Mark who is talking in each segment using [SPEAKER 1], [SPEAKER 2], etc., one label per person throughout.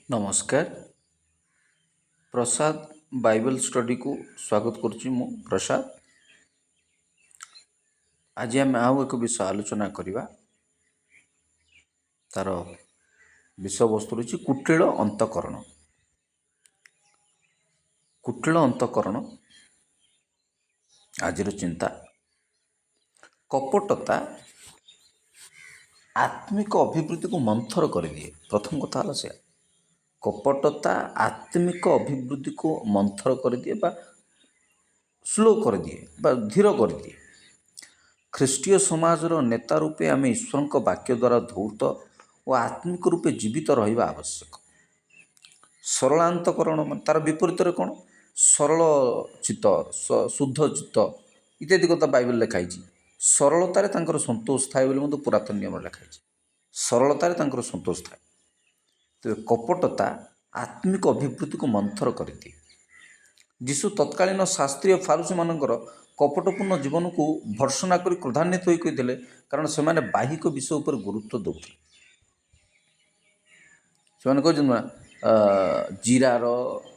[SPEAKER 1] ନମସ୍କାର। ପ୍ରସାଦ ବାଇବେଲ ଷ୍ଟଡିକୁ ସ୍ୱାଗତ କରୁଛି। ମୁଁ ପ୍ରସାଦ। ଆଜି ଆମେ ଆଉ ଏକ ବିଷୟ ଆଲୋଚନା କରିବା। ତାର ବିଷୟବସ୍ତୁ ରହିଛି କୁଟିଳ ଅନ୍ତଃକରଣ। କୁଟିଳ ଅନ୍ତଃକରଣ ଆଜିର ଚିନ୍ତା। କପଟତା ଆତ୍ମିକ ଅଭିବୃଦ୍ଧିକୁ ମନ୍ଥର କରିଦିଏ। ପ୍ରଥମ କଥା ହେଲା ସେ କପଟତା ଆତ୍ମିକ ଅଭିବୃଦ୍ଧିକୁ ମନ୍ଥର କରିଦିଏ ବା ସ୍ଲୋ କରିଦିଏ ବା ଧୀର କରିଦିଏ। ଖ୍ରୀଷ୍ଟୀୟ ସମାଜର ନେତା ରୂପେ ଆମେ ଈଶ୍ୱରଙ୍କ ବାକ୍ୟ ଦ୍ୱାରା ଧୌତ ଓ ଆତ୍ମିକ ରୂପେ ଜୀବିତ ରହିବା ଆବଶ୍ୟକ। ସରଳାନ୍ତକରଣ ତାର ବିପରୀତରେ କ'ଣ? ସରଳ ଚିତ୍ତ, ଶୁଦ୍ଧ ଚିତ୍ତ ଇତ୍ୟାଦି କଥା ବାଇବେଲ ଲେଖା ହେଇଛି। ସରଳତାରେ ତାଙ୍କର ସନ୍ତୋଷ ଥାଏ ବୋଲି ମଧ୍ୟ ପୁରାତନ ନିୟମରେ ଲେଖା ହେଇଛି। ସରଳତାରେ ତାଙ୍କର ସନ୍ତୋଷ ଥାଏ। ତେବେ କପଟତା ଆତ୍ମିକ ଅଭିବୃଦ୍ଧିକୁ ମନ୍ଥର କରିଦିଏ। ଯୀଶୁ ତତ୍କାଳୀନ ଶାସ୍ତ୍ରୀୟ ଫାରୁସୀମାନଙ୍କର କପଟପୂର୍ଣ୍ଣ ଜୀବନକୁ ଭର୍ତ୍ସନା କରି କ୍ରୋଧାନ୍ୱିତ ହୋଇ କହିଥିଲେ, କାରଣ ସେମାନେ ବାହିକ ବିଷୟ ଉପରେ ଗୁରୁତ୍ୱ ଦେଉଥିଲେ। ସେମାନେ କହିଛନ୍ତି ନା ଜିରାର,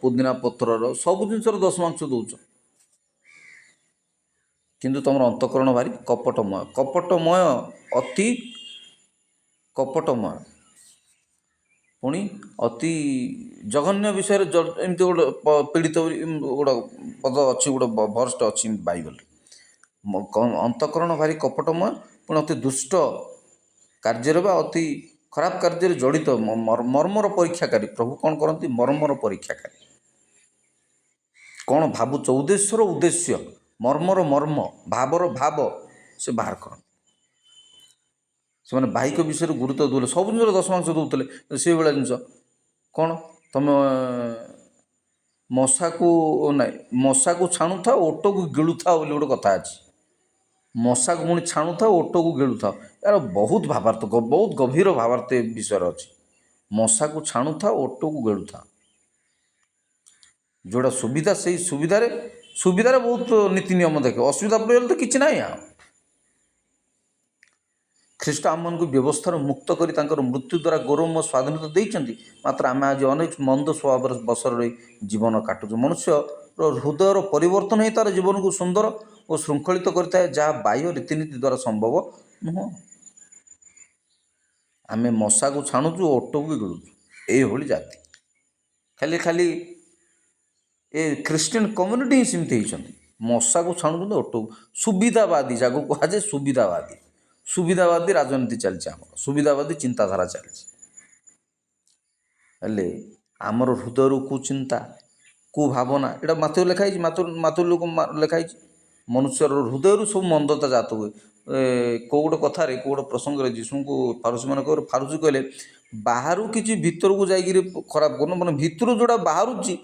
[SPEAKER 1] ପୁଦିନା ପତ୍ରର, ସବୁ ଜିନିଷର ଦଶମାଂଶ ଦେଉଛ, କିନ୍ତୁ ତୁମର ଅନ୍ତଃକରଣ ଭାରି କପଟମୟ। କପଟମୟ, ଅତି କପଟମୟ, ପୁଣି ଅତି ଜଘନ୍ୟ ବିଷୟରେ ଏମିତି ଗୋଟେ ପୀଡ଼ିତ ଗୋଟେ ପଦ ଅଛି, ଗୋଟେ ଭର୍ସଟେ ଅଛି ବାଇବେଲରେ। ଅନ୍ତଃକରଣ ଭାରି କପଟମୟ, ପୁଣି ଅତି ଦୁଷ୍ଟ କାର୍ଯ୍ୟରେ ବା ଅତି ଖରାପ କାର୍ଯ୍ୟରେ ଜଡ଼ିତ, ମର୍ମର ପରୀକ୍ଷାକାରୀ। ପ୍ରଭୁ କ'ଣ କରନ୍ତି? ମର୍ମର ପରୀକ୍ଷାକାରୀ। କ'ଣ ଭାବୁଛ? ଉଦ୍ଦେଶ୍ୟର ଉଦ୍ଦେଶ୍ୟ, ମର୍ମର ମର୍ମ, ଭାବର ଭାବ ସେ ବାହାର କରନ୍ତି। ସେମାନେ ବାହିକ ବିଷୟରେ ଗୁରୁତ୍ୱ ଦେଉଥିଲେ, ସବୁ ଜିନିଷର ଦଶମାଂଶ ଦେଉଥିଲେ। ସେଇଭଳିଆ ଜିନିଷ କ'ଣ? ତୁମେ ମଶାକୁ ଛାଣୁଥାଅ, ଓଟକୁ ଗିଳୁଥାଅ ବୋଲି ଗୋଟେ କଥା ଅଛି। ମଶାକୁ ପୁଣି ଛାଣୁଥାଉ, ଓଟକୁ ଗିଳୁଥାଉ। ଏହାର ବହୁତ ଭାବାର୍ଥ, ବହୁତ ଗଭୀର ଭାବାର୍ଥ ଏ ବିଷୟରେ ଅଛି। ମଶାକୁ ଛାଣୁଥାଉ, ଓଟକୁ ଗିଳୁଥାଉ। ଯେଉଁଟା ସୁବିଧା, ସେଇ ସୁବିଧାରେ ବହୁତ ନୀତି ନିୟମ ଦେଖେ, ଅସୁବିଧା ପଡ଼ିଗଲେ ତ କିଛି ନାହିଁ। ଆଉ ଖ୍ରୀଷ୍ଟ ଆମମାନଙ୍କୁ ବ୍ୟବସ୍ଥାରୁ ମୁକ୍ତ କରି ତାଙ୍କର ମୃତ୍ୟୁ ଦ୍ୱାରା ଗୌରବମୟ ସ୍ୱାଧୀନତା ଦେଇଛନ୍ତି। ମାତ୍ର ଆମେ ଆଜି ଅନେକ ମନ୍ଦ ସ୍ୱଭାବର ବଶରେ ରହି ଜୀବନ କାଟୁଛୁ। ମନୁଷ୍ୟର ହୃଦୟର ପରିବର୍ତ୍ତନ ହିଁ ତା'ର ଜୀବନକୁ ସୁନ୍ଦର ଓ ଶୃଙ୍ଖଳିତ କରିଥାଏ, ଯାହା ବାହ୍ୟ ରୀତିନୀତି ଦ୍ୱାରା ସମ୍ଭବ ନୁହଁ। ଆମେ ମଶାକୁ ଛାଣୁଛୁ, ଓଟକୁ ଗିଳୁଛୁ। ଏଇଭଳି ଜାତି। ଖାଲି ଏ ଖ୍ରୀଷ୍ଟିଆନ କମ୍ୟୁନିଟି ହିଁ ସେମିତି ହେଇଛନ୍ତି। ମଶାକୁ ଛାଣୁଛନ୍ତି, ଓଟକୁ। ସୁବିଧାବାଦୀ, ଯାହାକୁ କୁହାଯାଏ ସୁବିଧାବାଦୀ ରାଜନୀତି ଚାଲିଛି। ଆମର ସୁବିଧାବାଦୀ ଚିନ୍ତାଧାରା ଚାଲିଛି। ହେଲେ ଆମର ହୃଦୟରୁ କୁଚିନ୍ତା, କୁଭାବନା, ଏଇଟା ମାତୃ ଲେଖା ହେଇଛି, ମାତୃଲୋକ ଲେଖା ହେଇଛି। ମନୁଷ୍ୟର ହୃଦୟରୁ ସବୁ ମନ୍ଦତା ଜାତ ହୁଏ। କେଉଁ ଗୋଟେ କଥାରେ, କେଉଁ ଗୋଟେ ପ୍ରସଙ୍ଗରେ ଯୀଶୁଙ୍କୁ ଫାରୁସୀମାନେ ଫାରୁସୀ କହିଲେ, ବାହାରୁ କିଛି ଭିତରକୁ ଯାଇକିରି ଖରାପ କରୁନ, ମାନେ ଭିତରୁ ଯେଉଁଟା ବାହାରୁଛି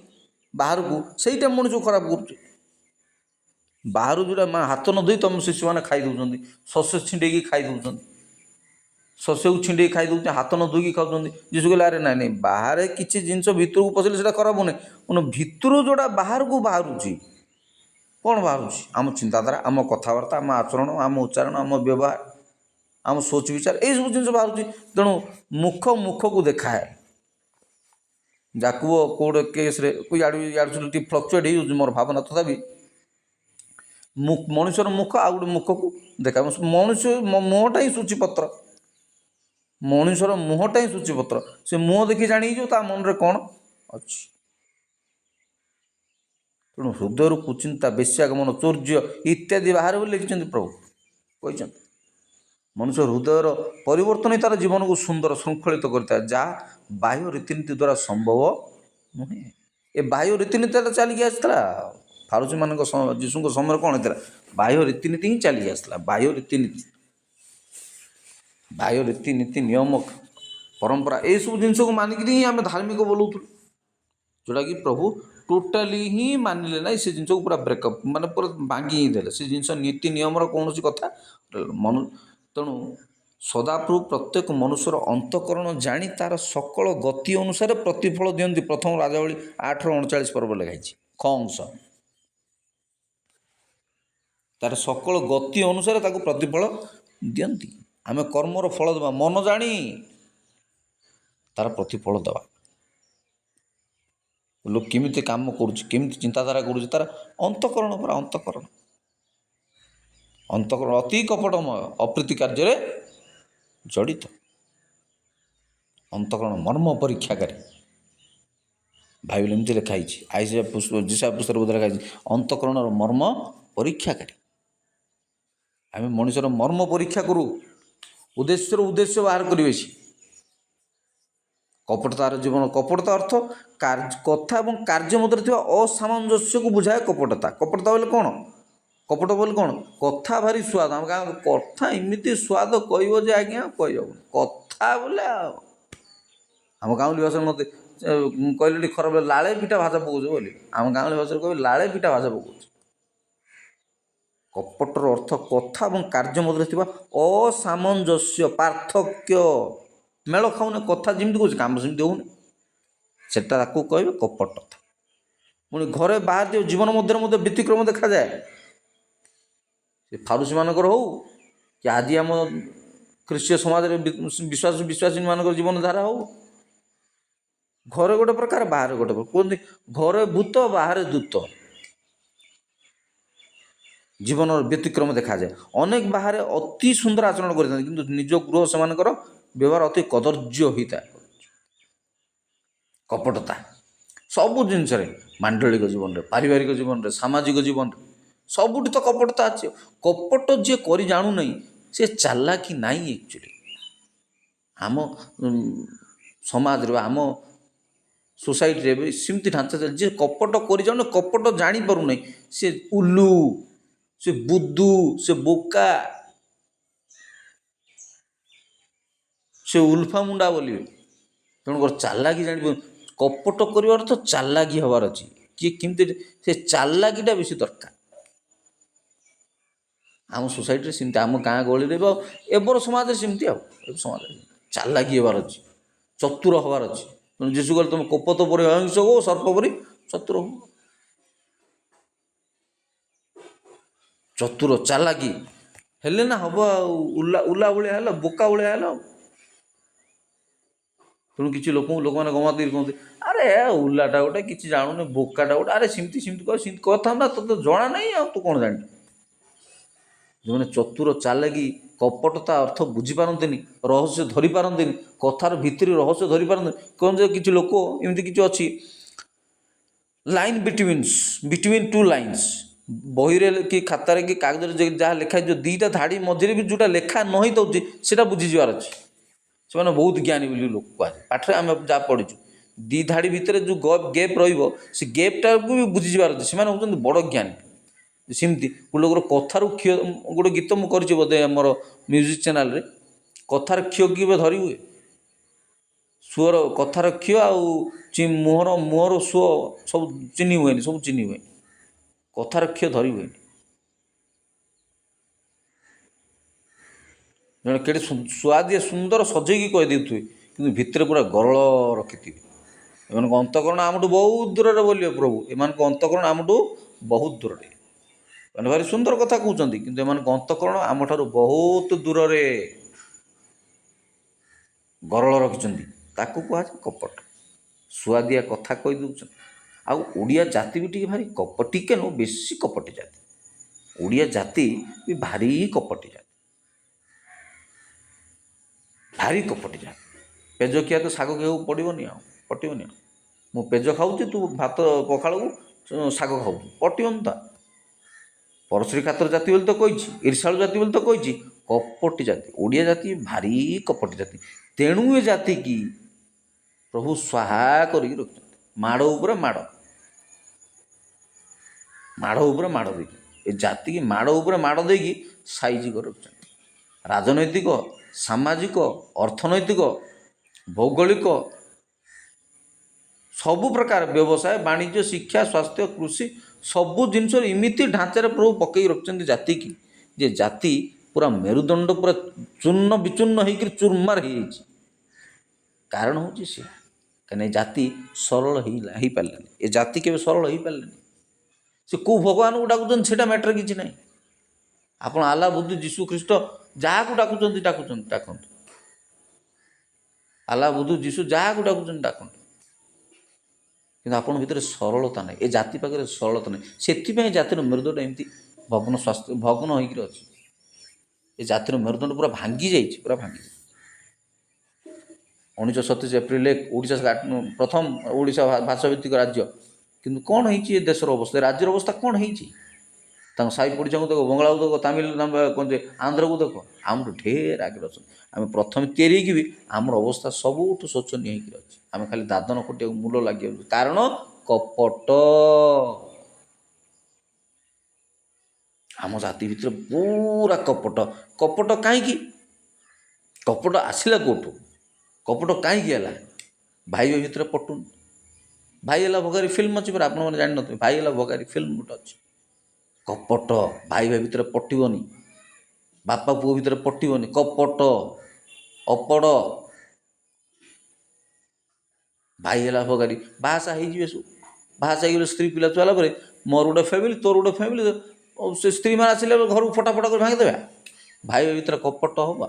[SPEAKER 1] ବାହାରକୁ, ସେଇଟା ମଣିଷକୁ ଖରାପ କରୁଛି। ବାହାରୁ ଯେଉଁଟା ହାତ ନ ଧୋଇ ତୁମ ଶିଶୁମାନେ ଖାଇ ଦେଉଛନ୍ତି, ଶସ୍ୟ ଛିଣ୍ଡେଇକି ଖାଇ ଦେଉଛନ୍ତି, ଶସ୍ୟକୁ ଛିଣ୍ଡେଇକି ଖାଇ ଦେଉଛନ୍ତି, ହାତ ନ ଧୋଇକି ଖାଉଛନ୍ତି। ଯୀଶୁ କହିଲେ, ଆରେ ନାଇଁ, ବାହାରେ କିଛି ଜିନିଷ ଭିତରକୁ ପଶିଲେ ସେଇଟା ଖରାପ ହେଉନି, ମାନେ ଭିତରୁ ଯେଉଁଟା ବାହାରକୁ ବାହାରୁଛି। କ'ଣ ବାହାରୁଛି? ଆମ ଚିନ୍ତାଧାରା, ଆମ କଥାବାର୍ତ୍ତା, ଆମ ଆଚରଣ, ଆମ ଉଚ୍ଚାରଣ, ଆମ ବ୍ୟବହାର, ଆମ ସୋଚ ବିଚାର, ଏଇସବୁ ଜିନିଷ ବାହାରୁଛି। ତେଣୁ ମୁଖକୁ ଦେଖାଏ। ଯାକୁବ କେଉଁଗୋଟେ କେସ୍ରେ ଇଆଡ଼ୁ ଟିକେ ଫ୍ଲକ୍ଚୁଏଟ୍ ହେଇଯାଉଛି ମୋର ଭାବନା, ତଥାପି ମଣିଷର ମୁଖ ଆଉ ଗୋଟେ ମୁଖକୁ ଦେଖାଏ। ମଣିଷ ମୁହଁଟା ହିଁ ସୂଚୀପତ୍ର। ମଣିଷର ମୁହଁଟା ହିଁ ସୂଚୀପତ୍ର। ସେ ମୁହଁ ଦେଖି ଜାଣି ହେଇଯିବ ତା ମନରେ କ'ଣ ଅଛି। ତେଣୁ ହୃଦୟରୁ କୁଚିନ୍ତା, ବେଶ୍ୟାଗମନ, ଚୌର୍ଯ୍ୟ ଇତ୍ୟାଦି ବାହାରେ ବୋଲି ଲେଖିଛନ୍ତି। ପ୍ରଭୁ କହିଛନ୍ତି, ମନୁଷ୍ୟ ହୃଦୟର ପରିବର୍ତ୍ତନ ହିଁ ତା'ର ଜୀବନକୁ ସୁନ୍ଦର ଶୃଙ୍ଖଳିତ କରିଥାଏ, ଯାହା ବାହ୍ୟ ରୀତିନୀତି ଦ୍ୱାରା ସମ୍ଭବ ନୁହେଁ। ଏ ବାହ୍ୟ ରୀତିନୀତିଟା ଚାଲିକି ଆସିଥିଲା ଫାରୁସୀମାନଙ୍କ ଯୀଶୁଙ୍କ ସମୟରେ। କ'ଣ ହେଇଥିଲା? ବାହ୍ୟ ରୀତିନୀତି ହିଁ ଚାଲିକି ଆସିଥିଲା। ବାହ୍ୟ ରୀତିନୀତି, ନିୟମ, ପରମ୍ପରା, ଏଇସବୁ ଜିନିଷକୁ ମାନିକିରି ହିଁ ଆମେ ଧାର୍ମିକ ବୋଲଉଥିଲୁ, ଯେଉଁଟାକି ପ୍ରଭୁ ଟୋଟାଲି ହିଁ ମାନିଲେ ନାହିଁ। ସେ ଜିନିଷକୁ ପୁରା ବ୍ରେକଅପ୍, ମାନେ ପୁରା ଭାଙ୍ଗି ହିଁ ଦେଲେ। ସେ ଜିନିଷ ନୀତି ନିୟମର କୌଣସି କଥା। ତେଣୁ ସଦାପ୍ରଭୁ ପ୍ରତ୍ୟେକ ମନୁଷ୍ୟର ଅନ୍ତଃକରଣ ଜାଣି ତା'ର ସକଳ ଗତି ଅନୁସାରେ ପ୍ରତିଫଳ ଦିଅନ୍ତି। ପ୍ରଥମ ରାଜାବଳୀ 8:39 ପର୍ବ ଲେଖା ହେଇଛି, ଖ ଅଂଶ। ତା'ର ସକଳ ଗତି ଅନୁସାରେ ତାକୁ ପ୍ରତିଫଳ ଦିଅନ୍ତି। ଆମେ କର୍ମର ଫଳ ଦେବା, ମନ ଜାଣି ତା'ର ପ୍ରତିଫଳ ଦେବା। ଲୋକ କେମିତି କାମ କରୁଛି, କେମିତି ଚିନ୍ତାଧାରା କରୁଛି, ତାର ଅନ୍ତଃକରଣ ପରା ଅନ୍ତଃକରଣ। ଅନ୍ତଃକରଣ ଅତି କପଟମୟ, ଅପ୍ରୀତି କାର୍ଯ୍ୟରେ ଜଡ଼ିତ। ଅନ୍ତଃକରଣ ମର୍ମ ପରୀକ୍ଷାକାରୀ। ବାଇବେଲ ଏମିତି ଲେଖା ହେଇଛି। ଯିଶା ପୁସ୍ତକରେ ବୋଧେ ଲେଖା ହେଇଛି ଅନ୍ତଃକରଣର ମର୍ମ ପରୀକ୍ଷାକାରୀ। ଆମେ ମଣିଷର ମର୍ମ ପରୀକ୍ଷା କରୁ, ଉଦ୍ଦେଶ୍ୟ ବାହାର କରିବେ। କପଟତାର ଜୀବନ। କପଟତା ଅର୍ଥ କଥା ଏବଂ କାର୍ଯ୍ୟ ମଧ୍ୟରେ ଥିବା ଅସାମଞ୍ଜସ୍ୟକୁ ବୁଝାଏ କପଟତା। କପଟତା ବୋଲେ କ'ଣ? କପଟ ବୋଲେ କ'ଣ? କଥା ଭାରି ସ୍ୱାଦ। ଆମ ଗାଁ କଥା ଏମିତି ସ୍ୱାଦ କହିବ ଯେ ଆଜ୍ଞା କହିହେବନି। କଥା ବୋଲେ ଆମ ଗାଉଁଲି ଭାଷାରେ ମୋତେ କହିଲେ ଟିକେ ଖରାପ, ଲାଳେ ପିଠା ଭାଷା ପକାଉଛ ବୋଲି। ଆମ ଗାଉଁଲି ଭାଷାରେ କହିବେ ଲାଳେ ପିଠା ଭାଷା ପକାଉଛି। କପଟର ଅର୍ଥ କଥା ଏବଂ କାର୍ଯ୍ୟ ମଧ୍ୟରେ ଥିବା ଅସାମଞ୍ଜସ୍ୟ, ପାର୍ଥକ୍ୟ, ମେଳ ଖାଉନି। କଥା ଯେମିତି କହୁଛି କାମ ସେମିତି ହେଉନି, ସେଟା ତାକୁ କହିବେ କପଟତା। ପୁଣି ଘରେ ବାହାରେ ଯେଉଁ ଜୀବନ ମଧ୍ୟରେ ମଧ୍ୟ ବ୍ୟତିକ୍ରମ ଦେଖାଯାଏ। ସେ ଫାରୁସୀମାନଙ୍କର ହେଉ କି ଆଜି ଆମ ଖ୍ରୀଷ୍ଟୀୟ ସମାଜରେ ବିଶ୍ୱାସୀମାନଙ୍କର ଜୀବନଧାରା ହେଉ, ଘରେ ଗୋଟେ ପ୍ରକାର, ବାହାରେ ଗୋଟେ ପ୍ରକାର। କୁହନ୍ତି ଘରେ ଭୂତ ବାହାରେ ଦୂତ। ଜୀବନର ବ୍ୟତିକ୍ରମ ଦେଖାଯାଏ। ଅନେକ ବାହାରେ ଅତି ସୁନ୍ଦର ଆଚରଣ କରିଥାନ୍ତି, କିନ୍ତୁ ନିଜ ଗୃହ ସେମାନଙ୍କର ବ୍ୟବହାର ଅତି କଦର୍ଯ୍ୟ ହୋଇଥାଏ। କପଟତା ସବୁ ଜିନିଷରେ, ମାଣ୍ଡଳିକ ଜୀବନରେ, ପାରିବାରିକ ଜୀବନରେ, ସାମାଜିକ ଜୀବନରେ, ସବୁଠି ତ କପଟତା ଅଛି। କପଟ ଯିଏ କରି ଜାଣୁନାହିଁ ସେ ଚାଲାକି ନାହିଁ। ଆକ୍ଚୁଆଲି ଆମ ସମାଜରେ, ଆମ ସୋସାଇଟିରେ ବି ସେମିତି ଢାଞ୍ଚା ଚାଲିଛି। ଯିଏ କପଟ କରି ଜାଣୁନି, କପଟ ଜାଣିପାରୁନାହିଁ, ସେ ଉଲୁ, ସେ ବୁଦ୍ଧୁ, ସେ ବୋକା, ସେ ଉଲ୍ଫା ମୁଣ୍ଡା ବୋଲିବେ। ତେଣୁକରି ଚାଲାକି ଜାଣିବ। କପଟ କରିବାର ତ ଚାଲାକି ହେବାର ଅଛି। କିଏ କେମିତି ସେ ଚାଲାକିଟା ବେଶୀ ଦରକାର। ଆମ ସୋସାଇଟିରେ ସେମିତି, ଆମ ଗାଁ ଗହଳିରେ ବି, ଏବର ସମାଜରେ ସେମିତି। ଆଉ ଏବେ ସମାଜରେ ଚାଲାକି ହେବାର ଅଛି, ଚତୁର ହେବାର ଅଛି। ତେଣୁ ଯୀଶୁ କହିଲେ ତୁମେ କପଟ ପରି ଅହିଂସ ହୁଅ, ସର୍ପ ପରି ଚତୁର ହୁଅ। ଚତୁର ଚାଲାକି ହେଲେ ନା ହେବ। ଆଉ ଉଲା ଭଳିଆ ହେଲ, ବୋକା ଭଳିଆ ହେଲ। ତେଣୁ କିଛି ଲୋକମାନେ ଗମାତ କରି କୁହନ୍ତି, ଆରେ ଉଲାଟା ଗୋଟେ, କିଛି ଜାଣୁନି, ବୋକାଟା ଗୋଟେ। ଆରେ ସେମିତି କହ, ସେମିତି କହିଥାନ୍ତା, ତୋତେ ଜଣା ନାହିଁ, ଆଉ ତୁ କ'ଣ ଜାଣିଛୁ? ଯେଉଁମାନେ ଚତୁର, ଚାଲାକି, କପଟତା ଅର୍ଥ ବୁଝିପାରନ୍ତିନି, ରହସ୍ୟ ଧରିପାରନ୍ତିନି, କଥାର ଭିତରେ ରହସ୍ୟ ଧରିପାରନ୍ତିନି। କ'ଣ ଯେ କିଛି ଲୋକ ଏମିତି କିଛି ଅଛି, ଲାଇନ୍ ବିଟୱିନ୍ ଟୁ ଲାଇନ୍ସ, ବହିରେ କି ଖାତାରେ କି କାଗଜରେ ଯାହା ଲେଖା ହେଇଯିବ, ଦୁଇଟା ଧାଡ଼ି ମଝିରେ ବି ଯେଉଁଟା ଲେଖା ନ ହେଇଥାଉଛି ସେଇଟା ବୁଝିଯିବାର ଅଛି। ସେମାନେ ବହୁତ ଜ୍ଞାନୀ ବୋଲି ଲୋକ କୁହାଯାଏ। ପାଠରେ ଆମେ ଯାହା ପଢ଼ିଛୁ, ଦୁଇ ଧାଡ଼ି ଭିତରେ ଯେଉଁ ଗେପ୍ ରହିବ, ସେ ଗେପ୍ଟାକୁ ବି ବୁଝିଯିବାର ଅଛି। ସେମାନେ ହେଉଛନ୍ତି ବଡ଼ ଜ୍ଞାନୀ। ସେମିତି ଗୋଟେ ଲୋକର କଥାରୁ କ୍ଷୟ, ଗୋଟେ ଗୀତ ମୁଁ କରିଛି ବୋଧେ ଆମର ମ୍ୟୁଜିକ୍ ଚ୍ୟାନେଲରେ, କଥାର କ୍ଷୟ କେବେ ଧରି ହୁଏ? ସୁଅର କଥାର କ୍ଷୟ ଆଉ ମୁହଁର ସୁଅ ସବୁ ଚିହ୍ନି ହୁଏନି, ସବୁ ଚିହ୍ନି ହୁଏନି। କଥାର କ୍ଷୟ ଧରି ହୁଏନି। ଜଣେ କେଡ଼େ ସୁଆଦିଆ ସୁନ୍ଦର ସଜେଇକି କହିଦେଉଥିବେ, କିନ୍ତୁ ଭିତରେ ପୁରା ଗରଳ ରଖିଥିବେ। ଏମାନଙ୍କ ଅନ୍ତଃକରଣ ଆମଠୁ ବହୁତ ଦୂରରେ ବୋଲିବେ ପ୍ରଭୁ। ଏମାନଙ୍କ ଅନ୍ତଃକରଣ ଆମଠୁ ବହୁତ ଦୂରରେ। ମାନେ ଭାରି ସୁନ୍ଦର କଥା କହୁଛନ୍ତି, କିନ୍ତୁ ଏମାନଙ୍କ ଅନ୍ତଃକରଣ ଆମଠାରୁ ବହୁତ ଦୂରରେ ଗରଳ ରଖିଛନ୍ତି। ତାକୁ କୁହାଯାଏ କପଟ। ସୁଆଦିଆ କଥା କହିଦେଉଛନ୍ତି। ଆଉ ଓଡ଼ିଆ ଜାତି ବି ଟିକେ ଭାରି କପଟ, ଟିକେ ନୁହଁ ବେଶୀ କପଟି ଜାତି। ଓଡ଼ିଆ ଜାତି ବି ଭାରି କପଟି ଜାତି, ଭାରି କପଟି ଜାତି। ପେଜ ଖିଆ ତ ଶାଗ ଖିଆକୁ ପଡ଼ିବନି, ଆଉ ପଟିବନି। ଆଉ ମୁଁ ପେଜ ଖାଉଛି, ତୁ ଭାତ ପଖାଳକୁ ଶାଗ ଖାଉଛୁ, ପଟିବନି ତ। ପରଶ୍ରୀ ଖାତର ଜାତି ବୋଲି ତ କହିଛି, ଈର୍ଷାଳୁ ଜାତି ବୋଲି ତ କହିଛି। କପଟି ଜାତି, ଓଡ଼ିଆ ଜାତି ଭାରି କପଟି ଜାତି। ତେଣୁ ଏ ଜାତିକି ପ୍ରଭୁ ସ୍ୱାହା କରିକି ରଖିଛନ୍ତି। ମାଡ଼ ଉପରେ ମାଡ଼, ମାଡ଼ ଉପରେ ମାଡ଼ ଦେଇକି, ଏ ଜାତିକି ମାଡ଼ ଉପରେ ମାଡ଼ ଦେଇକି ସାଇଜ କରି ରଖିଛନ୍ତି। ରାଜନୈତିକ, ସାମାଜିକ, ଅର୍ଥନୈତିକ, ଭୌଗୋଳିକ, ସବୁ ପ୍ରକାର ବ୍ୟବସାୟ, ବାଣିଜ୍ୟ, ଶିକ୍ଷା, ସ୍ୱାସ୍ଥ୍ୟ, କୃଷି, ସବୁ ଜିନିଷରେ ଏମିତି ଢାଞ୍ଚାରେ ପ୍ରଭୁ ପକାଇ ରଖିଛନ୍ତି ଜାତିକି, ଯେ ଜାତି ପୁରା ମେରୁଦଣ୍ଡ ପୁରା ଚୂର୍ଣ୍ଣ ବିଚୂର୍ଣ୍ଣ ହେଇକରି ଚୁରମାର ହେଇଯାଇଛି। କାରଣ ହେଉଛି ସେ, କାହିଁକିନା ଏ ଜାତି ସରଳ ହେଇପାରିଲାନି। ଏ ଜାତି କେବେ ସରଳ ହେଇପାରିଲାନି। ସେ କେଉଁ ଭଗବାନଙ୍କୁ ଡାକୁଛନ୍ତି ସେଇଟା ମ୍ୟାଟର କିଛି ନାହିଁ। ଆପଣ ଆଲ୍ଲା, ବୁଦ୍ଧ, ଯୀଶୁ ଖ୍ରୀଷ୍ଟ ଯାହାକୁ ଡାକୁଛନ୍ତି ଡାକନ୍ତୁ। ଆଲ୍ଲା, ବୁଦ୍ଧ, ଯୀଶୁ ଯାହାକୁ ଡାକୁଛନ୍ତି ଡାକନ୍ତୁ। କିନ୍ତୁ ଆପଣଙ୍କ ଭିତରେ ସରଳତା ନାହିଁ, ଏ ଜାତି ପାଖରେ ସରଳତା ନାହିଁ। ସେଥିପାଇଁ ଜାତିର ମେରୁଦଣ୍ଡ ଏମିତି ଭଗ୍ନ ସ୍ୱାସ୍ଥ୍ୟ ଭଗ୍ନ ହୋଇକରି ଅଛି। ଏ ଜାତିର ମେରୁଦଣ୍ଡ ପୁରା ଭାଙ୍ଗି ଯାଇଛି, ପୁରା ଭାଙ୍ଗି ଯାଇଛି। 1937 ଏପ୍ରିଲ 1 ଓଡ଼ିଶା ପ୍ରଥମ ଓଡ଼ିଶା ଭାଷାଭିତ୍ତିକ ରାଜ୍ୟ। କିନ୍ତୁ କ'ଣ ହେଇଛି ଏ ଦେଶର ଅବସ୍ଥା, ରାଜ୍ୟର ଅବସ୍ଥା କ'ଣ ହେଇଛି? ତାଙ୍କ ସାହି ପଡ଼ିଶାଙ୍କୁ ଦେଖ, ବଙ୍ଗଳାକୁ ଦେଖ, ତାମିଲ କ'ଣ ଯେ ଆନ୍ଧ୍ରକୁ ଦେଖ, ଆମର ଢେର ଆଗରେ ଅଛନ୍ତି। ଆମେ ପ୍ରଥମେ ତିଆରି ହେଇକି ବି ଆମର ଅବସ୍ଥା ସବୁଠୁ ଶୋଚନୀୟ ହେଇକି ଅଛି। ଆମେ ଖାଲି ଦାଦନ ଖଟିବାକୁ ମୂଲ ଲାଗିଯାଉଛି, କାରଣ କପଟ। ଆମ ଜାତି ଭିତରେ ପୁରା କପଟ। କପଟ କାହିଁକି? କପଟ ଆସିଲା କେଉଁଠୁ? କପଟ କାହିଁକି ହେଲା? ଭାଇ ଭାଇ ଭିତରେ ପଟୁନି। ଭାଇ ହେଲା ଭଗାରୀ ଫିଲ୍ମ ଅଛି ପରା, ଆପଣମାନେ ଜାଣିନଥିବେ। ଭାଇ ହେଲା ଭଗାରୀ ଫିଲ୍ମ ଗୋଟେ ଅଛି। କପଟ, ଭାଇ ଭାଇ ଭିତରେ ପଟିବନି, ବାପା ପୁଅ ଭିତରେ ପଟିବନି, କପଟ, ଅପଡ଼। ଭାଇ ହେଲା ଭଗାରୀ, ବାହାସା ହେଇଯିବେ ସବୁ। ବାହାସା ହେଇଗଲେ ସ୍ତ୍ରୀ ପିଲା ଛୁଆ ହେଲା ପରେ ମୋର ଗୋଟେ ଫ୍ୟାମିଲି, ତୋର ଗୋଟେ ଫ୍ୟାମିଲି, ସେ ସ୍ତ୍ରୀମାନେ ଆସିଲେ ଘରକୁ ଫଟାଫଟା କରି ଭାଙ୍ଗିଦେବା। ଭାଇ ଭାଇ ଭିତରେ କପଟ ହବ।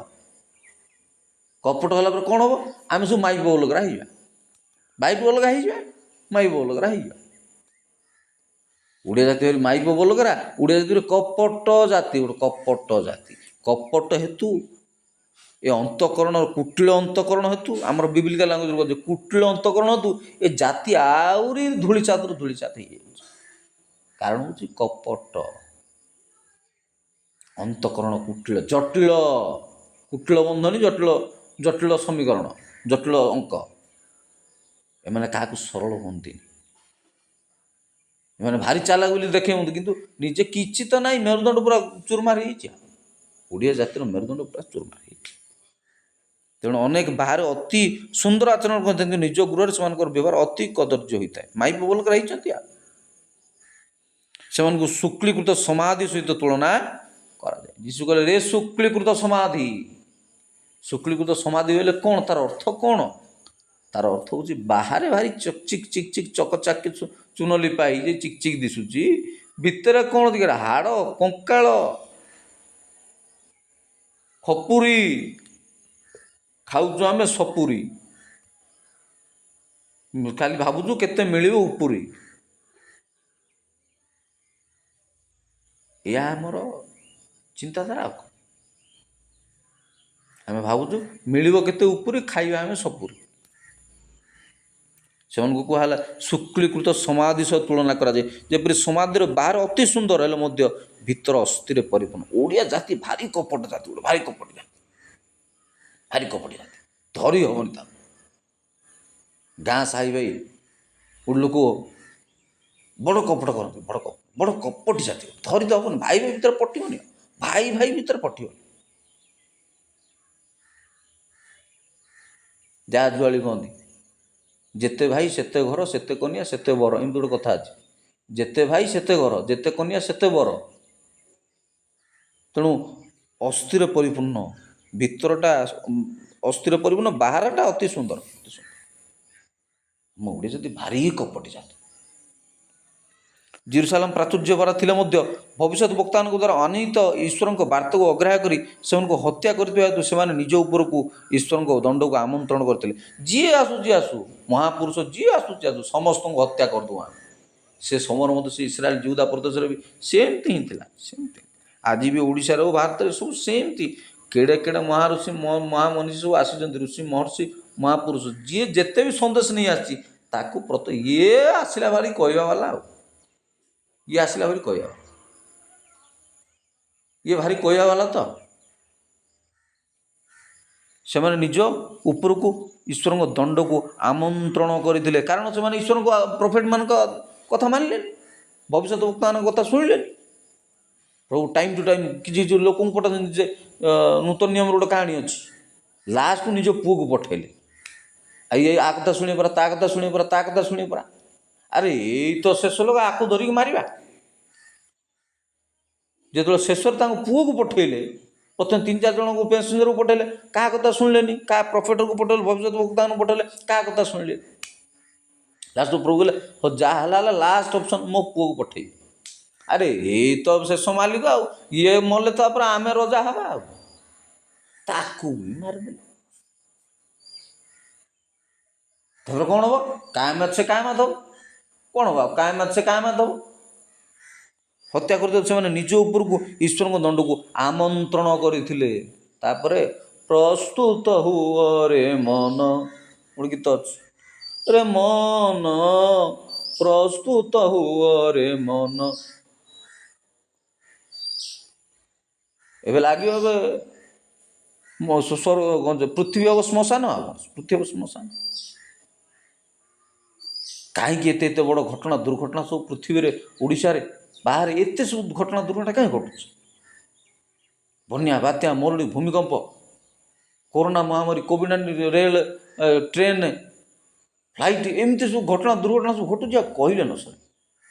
[SPEAKER 1] କପଟ ହେଲା ପରେ କ'ଣ ହବ? ଆମେ ସବୁ ମାଇପ ଅଲଗା ହେଇଯିବା, ମାଇପ ଅଲଗା ହେଇଯିବା, ମାଇପ ଅଲଗା ହେଇଯିବା। ଓଡ଼ିଆ ଜାତି ଭାରି ମାଇପ ବୋଲଗରା, ଓଡ଼ିଆ ଜାତିରେ କପଟ ଜାତି, ଗୋଟେ କପଟ ଜାତି। କପଟ ହେତୁ, ଏ ଅନ୍ତଃକରଣ, କୁଟିଳ ଅନ୍ତଃକରଣ ହେତୁ, ଆମର ବିବିଲିକା ଲାଙ୍ଗୁଏଜ୍ କୁଟିଳ ଅନ୍ତଃକରଣ ହେତୁ ଏ ଜାତି ଆହୁରି ଧୂଳିଚାତରୁ ଧୂଳିଚାତ ହେଇଯାଉଛି। କାରଣ ହେଉଛି କପଟ, ଅନ୍ତଃକରଣ କୁଟିଳ, ଜଟିଳ, କୁଟିଳ ବନ୍ଧନୀ, ଜଟିଳ ଜଟିଳ ସମୀକରଣ, ଜଟିଳ ଅଙ୍କ। ଏମାନେ କାହାକୁ ସରଳ ହୁଅନ୍ତିନି। ଏମାନେ ଭାରି ଚାଲାକ ବୋଲି ଦେଖେ ହୁଅନ୍ତି, କିନ୍ତୁ ନିଜେ କିଛି ତ ନାହିଁ, ମେରୁଦଣ୍ଡ ପୁରା ଚୁରମାର ହେଇଛି। ଓଡ଼ିଆ ଜାତିର ମେରୁଦଣ୍ଡ ପୁରା ଚୁରମାର ହେଇଛି। ତେଣୁ ଅନେକ ବାହାରେ ଅତି ସୁନ୍ଦର ଆଚରଣ କରିଥାନ୍ତି, ନିଜ ଗୃହରେ ସେମାନଙ୍କର ବ୍ୟବହାର ଅତି କଦର୍ଯ୍ୟ ହୋଇଥାଏ। ମାଇପ ବୋଲକର ହେଇଛନ୍ତି। ସେମାନଙ୍କୁ ଶୁକ୍ଳୀକୃତ ସମାଧି ସହିତ ତୁଳନା କରାଯାଏ। ଯୀଶୁ କହିଲେ, ରେ ଶୁକ୍ଳୀକୃତ ସମାଧି। ଶୁକ୍ଳୀକୃତ ସମାଧି ହେଲେ କ'ଣ? ତାର ଅର୍ଥ କ'ଣ? ତାର ଅର୍ଥ ହେଉଛି ବାହାରେ ଭାରି ଚିକ୍ ଚିକ୍ ଚିକ୍ ଚକଚାକ୍ ଚୂନ ଲିପା ହେଇଛି, ଚିକ୍ ଚିକ୍ ଦିଶୁଛି, ଭିତରେ କ'ଣ ଦିଗରେ ହାଡ଼ କଙ୍କାଳ ଖପୁରୀ ଖାଉଛୁ ଆମେ ସପୁରୀ, ଖାଲି ଭାବୁଛୁ କେତେ ମିଳିବ ଉପୁରୀ। ଏହା ଆମର ଚିନ୍ତାଧାରା। ଆମେ ଭାବୁଛୁ ମିଳିବ କେତେ ଉପୁରୀ, ଖାଇବା ଆମେ ସପୁରୀ। ସେମାନଙ୍କୁ କୁହାହେଲା ଶୁକ୍ଳୀକୃତ ସମାଧି ସହ ତୁଳନା କରାଯାଏ। ଯେପରି ସମାଧିର ବାହାର ଅତି ସୁନ୍ଦର ହେଲେ ମଧ୍ୟ ଭିତର ଅସ୍ଥିରେ ପରିପୂର୍ଣ୍ଣ। ଓଡ଼ିଆ ଜାତି ଭାରି କପଟ ଜାତି, ଗୋଟେ ଭାରି କପଟ ଜାତି, ଭାରି କପଟ ଜାତି, ଧରି ହେବନି ତାକୁ। ଗାଁ ସାହି ଭାଇ ଗୋଟେ ଲୋକ ବଡ଼ କପଟ କରନ୍ତି, ବଡ଼ କପଟି ଜାତି, ଧରି ତ ହେବନି। ଭାଇ ଭାଇ ଭିତରେ ପଟିବନି, ଭାଇ ଭାଇ ଭିତରେ ପଟିବନି। ଯାହା ଜୁଆଳି କହନ୍ତି, ଯେତେ ଭାଇ ସେତେ ଘର, ସେତେ କନ୍ୟା ସେତେ ବର, ଏମିତି ଗୋଟେ କଥା ଅଛି। ଯେତେ ଭାଇ ସେତେ ଘର, ଯେତେ କନ୍ୟା ସେତେ ବର। ତେଣୁ ଅସ୍ଥିର ପରିପୂର୍ଣ୍ଣ, ଭିତରଟା ଅସ୍ଥିର ପରିପୂର୍ଣ୍ଣ, ବାହାରଟା ଅତି ସୁନ୍ଦର। ମୋ ଓଡ଼ିଆ ଜାତି ଭାରି କପଟି ଜାତି। ଜେରୁସାଲେମ ପ୍ରାଚୁର୍ଯ୍ୟ ଭରା ଥିଲେ ମଧ୍ୟ ଭବିଷ୍ୟତ ବକ୍ତାମାନଙ୍କ ଦ୍ୱାରା ଅନିହିତ ଈଶ୍ୱରଙ୍କ ବାର୍ତ୍ତାକୁ ଅଗ୍ରାହ୍ୟ କରି ସେମାନଙ୍କୁ ହତ୍ୟା କରିଥିବା ହେତୁ ସେମାନେ ନିଜ ଉପରକୁ ଈଶ୍ୱରଙ୍କ ଦଣ୍ଡକୁ ଆମନ୍ତ୍ରଣ କରିଥିଲେ। ଯିଏ ଆସୁଛି ଆସୁ, ମହାପୁରୁଷ ଯିଏ ଆସୁଛି ଆସୁ, ସମସ୍ତଙ୍କୁ ହତ୍ୟା କରିଦେବୁ ଆମେ। ସେ ସମୟରେ ମଧ୍ୟ ସେ ଇସ୍ରାଏଲ ଜିହୁଦା ପ୍ରଦେଶରେ ବି ସେମିତି ହିଁ ଥିଲା, ସେମିତି। ଆଜି ବି ଓଡ଼ିଶାରେ ଓ ଭାରତରେ ସବୁ ସେମିତି କେଡ଼େ କେଡ଼େ ମହାଋଷି ମହାମନୀଷୀ ସବୁ ଆସିଛନ୍ତି, ଋଷି ମହର୍ଷି ମହାପୁରୁଷ, ଯିଏ ଯେତେ ବି ସନ୍ଦେଶ ନେଇ ଆସିଛି ତାକୁ ଇଏ ଆସିଲା ଭାରି କହିବା ବାଲା, ଆଉ ଇଏ ଆସିଲା ଭାରି କହିବା, ଇଏ ଭାରି କହିବା ବାଲା ତ। ସେମାନେ ନିଜ ଉପରକୁ ଈଶ୍ୱରଙ୍କ ଦଣ୍ଡକୁ ଆମନ୍ତ୍ରଣ କରିଥିଲେ, କାରଣ ସେମାନେ ଈଶ୍ୱରଙ୍କ ପ୍ରଫେଟମାନଙ୍କ କଥା ମାନିଲେନି, ଭବିଷ୍ୟତ ବକ୍ତାମାନଙ୍କ କଥା ଶୁଣିଲେନି। ପ୍ରଭୁ ଟାଇମ୍ ଟୁ ଟାଇମ୍ କିଛି ଯେଉଁ ଲୋକଙ୍କୁ ପଠାଉଛନ୍ତି, ଯେ ନୂତନ ନିୟମର ଗୋଟେ କାହାଣୀ ଅଛି, ଲାଷ୍ଟକୁ ନିଜ ପୁଅକୁ ପଠାଇଲେ। ଏଇ ଆ କଥା ଶୁଣିବ ପରା, ତା କଥା ଶୁଣିବ ପରା, ତା କଥା ଶୁଣିବ ପରା। ଆରେ ଏଇ ତ ଶେଷ ଲୋକ, ଆକୁ ଧରିକି ମାରିବା। ଯେତେବେଳେ ଶେଷରେ ତାଙ୍କ ପୁଅକୁ ପଠାଇଲେ, ପ୍ରଥମେ 3-4 ଜଣଙ୍କୁ ପେସେଞ୍ଜରକୁ ପଠାଇଲେ, କାହା କଥା ଶୁଣିଲେନି। କାହା ପ୍ରଫେଟକୁ ପଠାଇଲେ, ଭବିଷ୍ୟତ ବକ୍ତାମାନଙ୍କୁ ପଠାଇଲେ, କାହା କଥା ଶୁଣିଲେ। ଲାଷ୍ଟକୁ ପ୍ରଭୁ କହିଲେ, ହଉ ଯାହା ହେଲା ହେଲା, ଲାଷ୍ଟ ଅପସନ୍ ମୋ ପୁଅକୁ ପଠାଇବି। ଆରେ ଏଇ ତ ଶେଷ ମାଲିକ, ଆଉ ଇଏ ମଲେ ତାପରେ ଆମେ ରଜା ହେବା, ଆଉ ତାକୁ ବି ମାରିଦେଲେ। ତାପରେ କ'ଣ ହବ? କାୟମତ ସେ କାୟମତ ହବ। କ'ଣ ହବ? ସେ କାହିଁ ମାତ ହେବ? ହତ୍ୟା କରିଥିଲେ ସେମାନେ ନିଜ ଉପରକୁ ଈଶ୍ୱରଙ୍କ ଦଣ୍ଡକୁ ଆମନ୍ତ୍ରଣ କରିଥିଲେ। ତାପରେ ପ୍ରସ୍ତୁତ ହୁଅ ରେ ମନ, ଗୋଟେ ଗୀତ ଅଛି, ରେ ମନ ପ୍ରସ୍ତୁତ ହୁଅ ରେ ମନ। ଏବେ ଲାଗିବ ଏବେ ପୃଥିବୀ ହେବ ଶ୍ମଶାନ, ଆଉ ପୃଥିବୀ ହେବ ଶ୍ମଶାନ। କାହିଁକି ଏତେ ଏତେ ବଡ଼ ଘଟଣା ଦୁର୍ଘଟଣା ସବୁ ପୃଥିବୀରେ, ଓଡ଼ିଶାରେ, ବାହାରେ ଏତେ ସବୁ ଘଟଣା ଦୁର୍ଘଟଣା କାହିଁ ଘଟୁଛି? ବନ୍ୟା, ବାତ୍ୟା, ମରୁଡ଼ି, ଭୂମିକମ୍ପ, କରୋନା ମହାମାରୀ, କୋଭିଡ୍-19, ରେଳ, ଟ୍ରେନ୍, ଫ୍ଲାଇଟ୍, ଏମିତି ସବୁ ଘଟଣା ଦୁର୍ଘଟଣା ସବୁ ଘଟୁଛି। ଆଉ କହିଲେ ନ ସରେ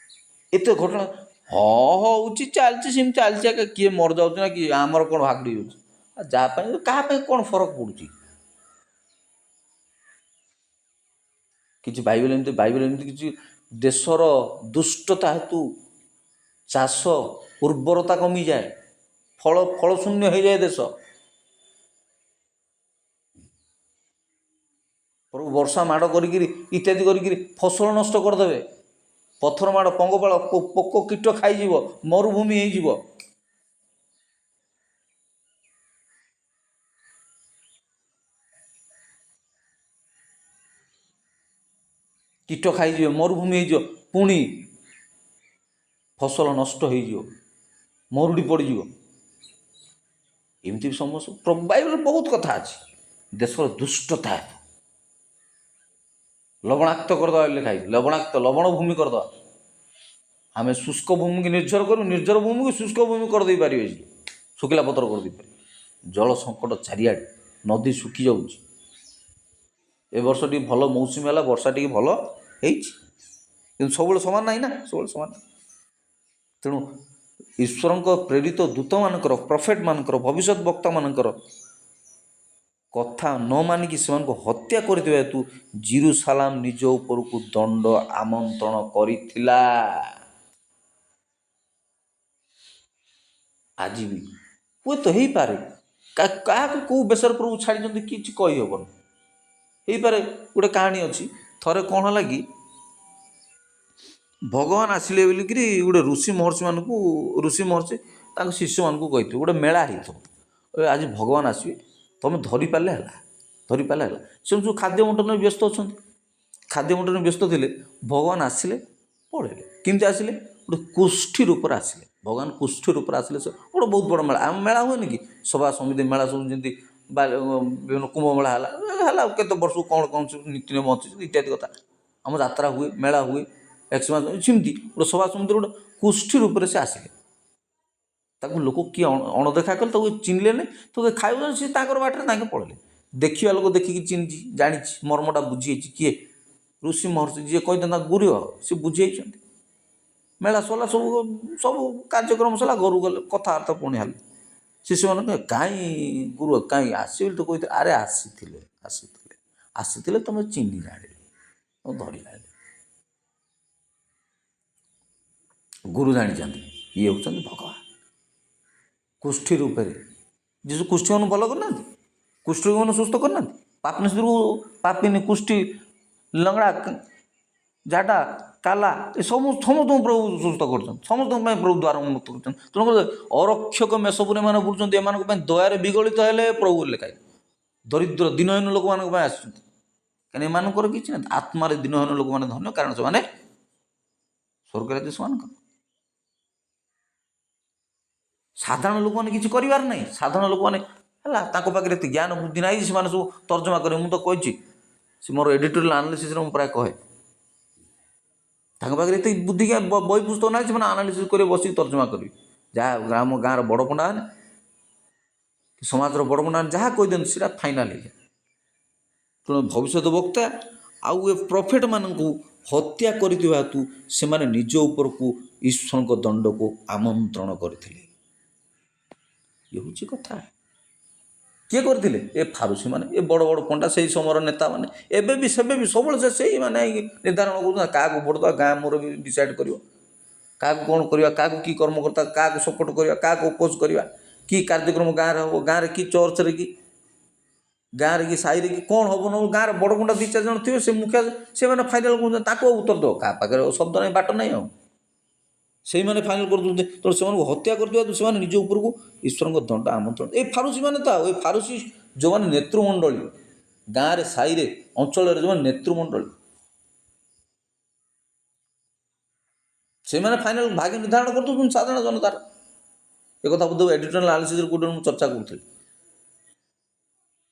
[SPEAKER 1] ଏତେ ଘଟଣା। ହେଉଛି ଚାଲିଛି, ସେମିତି ଚାଲିଛି ଆଜ୍ଞା। କିଏ ମରିଯାଉଛି ନା କିଏ ଆମର କ'ଣ ଭାଗଡ଼ି ଯାଉଛି? ଆଉ ଯାହା ପାଇଁ କାହା ପାଇଁ କ'ଣ ଫରକ ପଡ଼ୁଛି? କିଛି ବାଇବେଲ ଏମିତି କିଛି ଦେଶର ଦୁଷ୍ଟତା ହେତୁ ଚାଷ ଉର୍ବରତା କମିଯାଏ, ଫଳ ଶୂନ୍ୟ ହେଇଯାଏ ଦେଶ। ପ୍ରଭୁ ବର୍ଷା ମାଡ଼ କରିକିରି ଇତ୍ୟାଦି କରିକିରି ଫସଲ ନଷ୍ଟ କରିଦେବେ। ପଥର ମାଡ଼, ପଙ୍ଗପାଳ, ପୋକ କୀଟ ଖାଇଯିବ, ମରୁଭୂମି ହେଇଯିବ। କୀଟ ଖାଇଯିବେ, ମରୁଭୂମି ହେଇଯିବ, ପୁଣି ଫସଲ ନଷ୍ଟ ହେଇଯିବ, ମରୁଡ଼ି ପଡ଼ିଯିବ। ଏମିତି ସମସ୍ତ ବାଇବେଲରେ ବହୁତ କଥା ଅଛି। ଦେଶର ଦୁଷ୍ଟତା ଲବଣାକ୍ତ କରିଦେବା ଲେଖା ହେଇଛି। ଲବଣ ଭୂମି କରିଦେବା। ଆମେ ଶୁଷ୍କ ଭୂମିକି ନିର୍ଜର କରୁ, ନିର୍ଜର ଭୂମିକୁ ଶୁଷ୍କ ଭୂମି କରିଦେଇ ପାରିବେ, ଶୁଖିଲା ପତ୍ର କରିଦେଇପାରିବେ। ଜଳ ସଙ୍କଟ ଚାରିଆଡ଼େ, ନଦୀ ଶୁଖି ଯାଉଛି। ଏ ବର୍ଷ ଟିକେ ଭଲ ମୌସୁମୀ ହେଲା, ବର୍ଷା ଟିକେ ଭଲ ହେଇଛି, କିନ୍ତୁ ସବୁବେଳେ ସମାନ ନାହିଁ ନା, ସବୁବେଳେ ସମାନ ନାହିଁ। ତେଣୁ ଈଶ୍ୱରଙ୍କ ପ୍ରେରିତ ଦୂତମାନଙ୍କର, ପ୍ରଫେଟମାନଙ୍କର, ଭବିଷ୍ୟତ ବକ୍ତାମାନଙ୍କର କଥା ନ ମାନିକି ସେମାନଙ୍କୁ ହତ୍ୟା କରିଥିବା ହେତୁ ଜିରୁସାଲାମ ନିଜ ଉପରକୁ ଦଣ୍ଡ ଆମନ୍ତ୍ରଣ କରିଥିଲା। ଆଜି ବି ହୁଏତ ହେଇପାରେ, କାହାକୁ କେଉଁ ବେଶରେ ପ୍ରଭୁ ଛାଡ଼ିଛନ୍ତି କିଛି କହିହେବନି। ହେଇପାରେ। ଗୋଟେ କାହାଣୀ ଅଛି, ଥରେ କ'ଣ ହେଲା କି ଭଗବାନ ଆସିଲେ ବୋଲିକିରି ଗୋଟେ ଋଷି ମହର୍ଷି ତାଙ୍କ ଶିଷ୍ୟମାନଙ୍କୁ କହିଥିବେ, ଗୋଟେ ମେଳା ହେଇଥିବ, ଆଜି ଭଗବାନ ଆସିବେ, ତୁମେ ଧରିପାରିଲେ ହେଲା। ସେମାନେ ସବୁ ଖାଦ୍ୟ ବଣ୍ଟନରେ ବ୍ୟସ୍ତ ଅଛନ୍ତି। ଖାଦ୍ୟ ବଣ୍ଟନରେ ବ୍ୟସ୍ତ ଥିଲେ, ଭଗବାନ ଆସିଲେ, ପଳେଇଲେ। କେମିତି ଆସିଲେ? ଗୋଟେ କୁଷ୍ଠି ରୂପରେ ଆସିଲେ। ଭଗବାନ କୁଷ୍ଠି ରୂପରେ ଆସିଲେ। ସେ ଗୋଟେ ବହୁତ ବଡ଼ ମେଳା, ଆମ ମେଳା ହୁଏନି କି, ସଭା ସମିତି ମେଳା ସବୁ, ଯେମିତି ବିଭିନ୍ନ କୁମ୍ଭ ମେଳା ହେଲା କେତେ ବର୍ଷକୁ କ'ଣ ସବୁ ନୀତି ନିୟମ ଅଛି ଇତ୍ୟାଦି କଥା। ଆମ ଯାତ୍ରା ହୁଏ, ମେଳା ହୁଏ, ସେମିତି ଗୋଟେ ସଭା ସମିତିରେ ଗୋଟେ କୁଷ୍ଠି ରୂପରେ ସେ ଆସିଲେ। ତାକୁ ଲୋକ କିଏ ଅଣଦେଖା କଲେ, ତାକୁ ଚିହ୍ନିଲେନି, ତାକୁ ଖାଇବ, ସେ ତାଙ୍କର ବାଟରେ ତାଙ୍କେ ପଳେଇଲେ। ଦେଖିବା ଲୋକ ଦେଖିକି ଚିହ୍ନିଛି, ଜାଣିଛି, ମର୍ମଟା ବୁଝିଯାଇଛି। କିଏ? ଋଷି ମହର୍ଷି, ଯିଏ କହିଥାନ୍ତା ଗୁରୁ, ସେ ବୁଝେଇଛନ୍ତି। ମେଳା ସରିଲା, ସବୁ କାର୍ଯ୍ୟକ୍ରମ ସରିଲା, ଘରୁ ଗଲେ, କଥାବାର୍ତ୍ତା ପୁଣି ହେଲେ। ଶିଶୁମାନଙ୍କୁ କାହିଁ ଗୁରୁ କାହିଁ ଆସିବେ ବୋଲି ତ କହିଥିଲେ? ଆରେ ଆସିଥିଲେ ତୁମେ ଚିହ୍ନି ଜାଣିଲେ, ଧରି ଜାଣିଲେ। ଗୁରୁ ଜାଣିଛନ୍ତି, ଇଏ ହେଉଛନ୍ତି ଭଗବାନ କୁଷ୍ଠି ରୂପରେ। ଯିଶୁ କୁଷ୍ଠିମାନଙ୍କୁ ଭଲ କରିନାହାନ୍ତି, କୁଷ୍ଠିମାନଙ୍କୁ ସୁସ୍ଥ କରିନାହାନ୍ତି। ପାପିନୀ ସ୍ତ୍ରୀକୁ, ପାପିନୀ, କୁଷ୍ଠି, ଲଙ୍ଗଡ଼ା, ଝାଡ଼ା, କାଲା, ସମସ୍ତଙ୍କୁ ପ୍ରଭୁ ସୁସ୍ଥ କରୁଛନ୍ତି। ସମସ୍ତଙ୍କ ପାଇଁ ପ୍ରଭୁ ଦ୍ୱାର ଉନ୍ମୁକ୍ତ କରୁଛନ୍ତି। ତେଣୁକରି ଅରକ୍ଷକ ମେଷପୁରୀ ଏମାନେ ବୁଲୁଛନ୍ତି, ଏମାନଙ୍କ ପାଇଁ ଦୟାରେ ବିଗଳିତ ହେଲେ ପ୍ରଭୁ ଲେଖାଏ। ଦରିଦ୍ର ଦିନହୀନ ଲୋକମାନଙ୍କ ପାଇଁ ଆସିଛନ୍ତି, କାରଣ ଏମାନଙ୍କର କିଛି ନାହିଁ। ଆତ୍ମାରେ ଦିନହୀନ ଲୋକମାନେ ଧନ୍ୟ, କାରଣ ସେମାନେ ସ୍ୱର୍ଗରାଜ୍ୟ ସେମାନଙ୍କର। ସାଧାରଣ ଲୋକମାନେ କିଛି କରିବାର ନାହିଁ। ସାଧାରଣ ଲୋକମାନେ ହେଲା, ତାଙ୍କ ପାଖରେ ଏତେ ଜ୍ଞାନ ବୁଦ୍ଧି ନାହିଁ, ସେମାନେ ସବୁ ତର୍ଜମା କରିବେ। ମୁଁ ତ କହିଛି, ସେ ମୋର ଏଡ଼ିଟୋରିଆଲ ଆନାଲିସିସ୍ରେ ମୁଁ ପ୍ରାୟ କହେ, ତାଙ୍କ ପାଖରେ ଏତେ ବୁଦ୍ଧି ବହି ପୁସ୍ତକ ନାହିଁ, ସେମାନେ ଆନାଲିସିସ୍ କରିବେ, ବସିକି ତର୍ଜମା କରିବେ। ଯାହା ଗାଁର ବଡ଼ ପଣ୍ଡା ମାନେ, ସମାଜର ବଡ଼ ପଣ୍ଡା ମାନେ ଯାହା କହିଦିଅନ୍ତି ସେଇଟା ଫାଇନାଲ୍ ହେଇଯାଏ। ତେଣୁ ଭବିଷ୍ୟତ ବକ୍ତା ଆଉ ଏ ପ୍ରଫେଟମାନଙ୍କୁ ହତ୍ୟା କରିଥିବା ହେତୁ ସେମାନେ ନିଜ ଉପରକୁ ଈଶ୍ୱରଙ୍କ ଦଣ୍ଡକୁ ଆମନ୍ତ୍ରଣ କରିଥିଲେ। ଇଏ ହେଉଛି କଥା। କିଏ କରିଥିଲେ? ଏ ଫାରୁସୀମାନେ, ଏ ବଡ଼ ବଡ଼ ପଣ୍ଡା, ସେଇ ସମୟର ନେତାମାନେ। ଏବେ ବି ସେବେ ବି ସବୁବେଳେ ସେଇମାନେ ନିର୍ଦ୍ଧାରଣ କରୁଛନ୍ତି କାହାକୁ ଭୋଟ୍ ଦେବା। ଗାଁ ମୋର ବି ଡିସାଇଡ଼୍ କରିବ କାହାକୁ କ'ଣ କରିବା, କାହାକୁ କି କର୍ମକର୍ତ୍ତା, କାହାକୁ ସପୋର୍ଟ କରିବା, କାହାକୁ ଅପୋଜ୍ କରିବା, କି କାର୍ଯ୍ୟକ୍ରମ ଗାଁରେ ହେବ, ଗାଁରେ କି ଚର୍ଚ୍ଚରେ କି ଗାଁରେ କି ସାହିରେ କି କ'ଣ ହେବ ନ ଗାଁରେ ବଡ଼ ଗୁଣ୍ଡା 2-4 ଜଣ ଥିବେ, ସେ ମୁଖିଆ ସେମାନେ ଫାଇନାଲ୍ କରୁଛନ୍ତି, ତାକୁ ଆଉ ଉତ୍ତର ଦେବ କାହା ପାଖରେ ଶବ୍ଦ ନାହିଁ, ବାଟ ନାହିଁ, ଆଉ ସେଇମାନେ ଫାଇନାଲ୍ କରିଦେଉଛନ୍ତି। ତେଣୁ ସେମାନଙ୍କୁ ହତ୍ୟା କରିଦେବା ସେମାନେ ନିଜ ଉପରକୁ ଈଶ୍ୱରଙ୍କ ଦଣ୍ଡ ଆମନ୍ତ୍ରଣ। ଏ ଫାରୁସୀମାନେ ତ ଆଉ ଏ ଫାରୁସୀ ଯେଉଁମାନେ ନେତୃମଣ୍ଡଳୀ, ଗାଁରେ ସାହିରେ ଅଞ୍ଚଳରେ ଯେଉଁମାନେ ନେତୃମଣ୍ଡଳୀ, ସେମାନେ ଫାଇନାଲ୍ ଭାଗ ନିର୍ଦ୍ଧାରଣ କରିଦେଉଛନ୍ତି ସାଧାରଣ ଜନତାର। ଏକଥା ବୋଧେ ଏଡିଟୋରିଆଲ ଆନାଲିସିସ୍ରେ କେଉଁଠି ମୁଁ ଚର୍ଚ୍ଚା କରୁଥିଲି।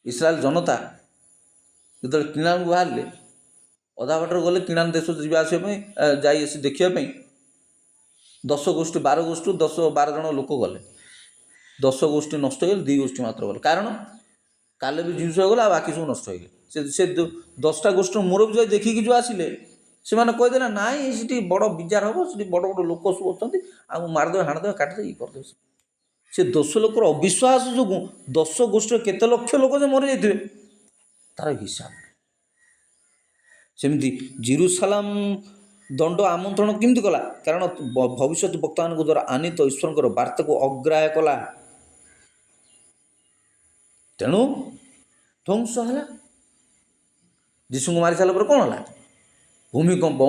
[SPEAKER 1] ଇସ୍ରାଏଲ ଜନତା ଯେତେବେଳେ କିଣାଣକୁ ବାହାରିଲେ, ଅଧା ବାଟରେ ଗଲେ କିଣାଣ ଦେଶ ଯିବା ଆସିବା ପାଇଁ, ଯାଇ ଆସି ଦେଖିବା ପାଇଁ 10 ଗୋଷ୍ଠୀ 12 ଗୋଷ୍ଠୀରୁ 10-12 ଜଣ ଲୋକ ଗଲେ। 10 ଗୋଷ୍ଠୀ ନଷ୍ଟ ହେଇଗଲେ, 2 ଗୋଷ୍ଠୀ ମାତ୍ର ଗଲେ। କାରଣ କାଲେ ବି ଜିନିଷ ହେଇଗଲା, ଆଉ ବାକି ସବୁ ନଷ୍ଟ ହେଇଗଲେ। ସେ 10ଟା ଗୋଷ୍ଠୀର ମୁରବି ଯାଇ ଦେଖିକି ଯେଉଁ ଆସିଲେ, ସେମାନେ କହିଦେଲେ ନାଇଁ ସେଠି ବଡ଼ ବିଜାର ହେବ, ସେଠି ବଡ଼ ବଡ଼ ଲୋକ ସବୁ ଅଛନ୍ତି, ଆଉ ମାରିଦେବେ, ହାଣିଦେବେ, କାଟିଦେବେ, ଇଏ କରିଦେବେ। ସେ 10 ଲୋକର ଅବିଶ୍ୱାସ ଯୋଗୁଁ 10 ଗୋଷ୍ଠୀର କେତେ ଲକ୍ଷ ଲୋକ ଯେ ମରିଯାଇଥିବେ ତାର ହିସାବ। ସେମିତି ଜେରୁସାଲାମ ଦଣ୍ଡ ଆମନ୍ତ୍ରଣ କେମିତି କଲା? କାରଣ ଭବିଷ୍ୟତ ବକ୍ତାମାନଙ୍କ ଦ୍ୱାରା ଆନିତ ଈଶ୍ୱରଙ୍କର ବାର୍ତ୍ତାକୁ ଅଗ୍ରାହ୍ୟ କଲା, ତେଣୁ ଧ୍ୱଂସ ହେଲା। ଯୀଶୁଙ୍କୁ ମାରି ସାରିଲା ପରେ କ'ଣ ହେଲା? ଭୂମିକମ୍ପ,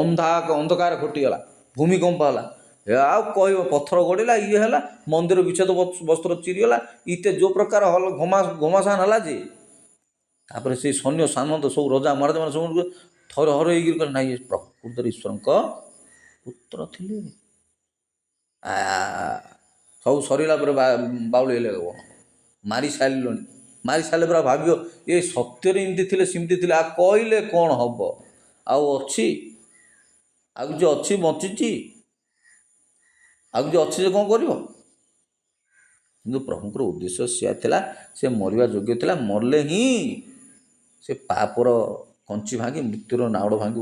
[SPEAKER 1] ଅନ୍ଧକାର ଘଟିଗଲା, ଭୂମିକମ୍ପ ହେଲା, ଆଉ କହିବ ପଥର ଗଡ଼ିଲା, ଇଏ ହେଲା, ମନ୍ଦିର ବିଚ୍ଛେଦ ବସ୍ତ୍ର ଚିରିଗଲା, ଇତେ ଯେଉଁ ପ୍ରକାର ଘମାସାନ ହେଲା ଯେ, ତାପରେ ସେ ସୈନ୍ୟ ସାମନ୍ତ ସବୁ ରଜା ମହାରାଜାମାନେ ସବୁ ଥରେ ହର ହେଇକିରି କହିଲେ ନାଇଁ, ପ୍ରକୃତରେ ଈଶ୍ୱରଙ୍କ ପୁତ୍ର ଥିଲେ। ସବୁ ସରିଲା ପରେ ବାଉଳି ହେଲେ, ମାରି ସାରିଲଣି, ମାରି ସାରିଲେ ପୁରା ଭାବିବ ଏ ସତ୍ୟରେ ଏମିତି ଥିଲେ ସେମିତି ଥିଲେ, ଆଉ କହିଲେ କ'ଣ ହେବ? ଆଉ ଅଛି, ଆଉ କିଛି ଅଛି ବଞ୍ଚିଛି, ଆଉ କିଛି ଅଛି ଯେ କ'ଣ କରିବ? କିନ୍ତୁ ପ୍ରଭୁଙ୍କର ଉଦ୍ଦେଶ୍ୟ ସେୟା ଥିଲା, ସେ ମରିବା ଯୋଗ୍ୟ ଥିଲା, ମରିଲେ ହିଁ ସେ ପାପର କଞ୍ଚି ଭାଙ୍ଗି ମୃତ୍ୟୁର ନାଉଡ଼ ଭାଙ୍ଗି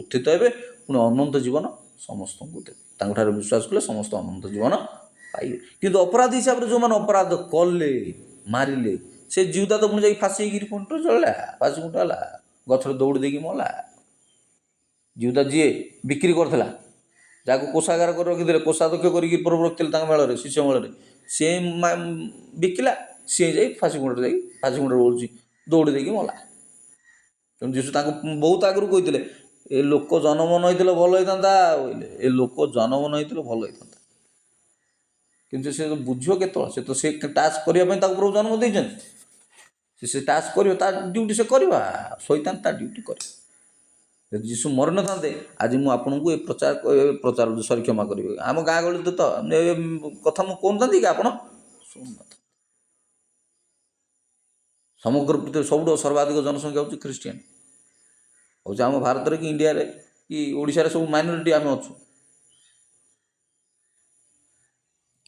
[SPEAKER 1] ଉତ୍ଥିତ ହେବେ, ପୁଣି ଅନନ୍ତ ଜୀବନ ସମସ୍ତଙ୍କୁ ଦେବେ। ତାଙ୍କଠାରେ ବିଶ୍ୱାସ କଲେ ସମସ୍ତ ଅନନ୍ତ ଜୀବନ ପାଇବେ। କିନ୍ତୁ ଅପରାଧୀ ହିସାବରେ ଯେଉଁମାନେ ଅପରାଧ କଲେ, ମାରିଲେ, ସେ ଜିଉଦା ତ ପୁଣି ଯାଇକି ଫାଶୀ ହେଇକିରି ପୁଣି ଚଳିଲା, ଫାଶୀ କୁଣ୍ଟ ହେଲା, ଗଛରେ ଦୌଡ଼ି ଦେଇକି ମଲା। ଜିଉଦା ଯିଏ ବିକ୍ରି କରିଥିଲା, ଯାହାକୁ କୋଷାଗାର କରି ରଖିଥିଲେ, କୋଷାଧ୍ୟକ୍ଷ କରିକି ପ୍ରଭୁ ରଖିଥିଲେ ତାଙ୍କ ମେଳରେ, ଶିଷ୍ୟ ମେଳରେ, ସିଏ ବିକିଲା, ସିଏ ଯାଇ ଫାଶୀ କୁଣ୍ଡରେ ଓହ୍ଲୁଛି, ଦୌଡ଼ି ଦେଇକି ମଲା। ତେଣୁ ଯୀଶୁ ତାଙ୍କୁ ବହୁତ ଆଗରୁ କହିଥିଲେ, ଏ ଲୋକ ଜନ୍ମ ନ ହେଇଥିଲେ ଭଲ ହେଇଥାନ୍ତା, ବୋଇଲେ ଏ ଲୋକ ଜନ୍ମ ନ ହେଇଥିଲେ ଭଲ ହେଇଥାନ୍ତା। କିନ୍ତୁ ସେ ବୁଝିବ କେତେବେଳେ? ସେ ତ ସେ ଟାସ୍କ କରିବା ପାଇଁ ତାକୁ ପ୍ରଭୁ ଜନ୍ମ ଦେଇଛନ୍ତି। ସେ ଟାସ୍କ କରିବ, ତା ଡ୍ୟୁଟି ସେ କରିବା, ଶୈତାନ ତା ଡ୍ୟୁଟି କରିବ। ଯଦି ଯୀଶୁ ମରିନଥାନ୍ତେ, ଆଜି ମୁଁ ଆପଣଙ୍କୁ ଏ ପ୍ରଚାର ସରି କ୍ଷମା କରିବେ, ଆମ ଗାଁ ଗହଳିରେ ତ କଥା ମୁଁ କହୁନଥାନ୍ତି କି ଆପଣ ଶୁଣୁନଥାନ୍ତି। ସମଗ୍ର ପୃଥିବୀରେ ସବୁଠୁ ସର୍ବାଧିକ ଜନସଂଖ୍ୟା ହେଉଛି ଖ୍ରୀଷ୍ଟିଆନ, ହେଉଛି ଆମ ଭାରତରେ କି ଇଣ୍ଡିଆରେ କି ଓଡ଼ିଶାରେ, ସବୁ ମାଇନରିଟି ଆମେ ଅଛୁ।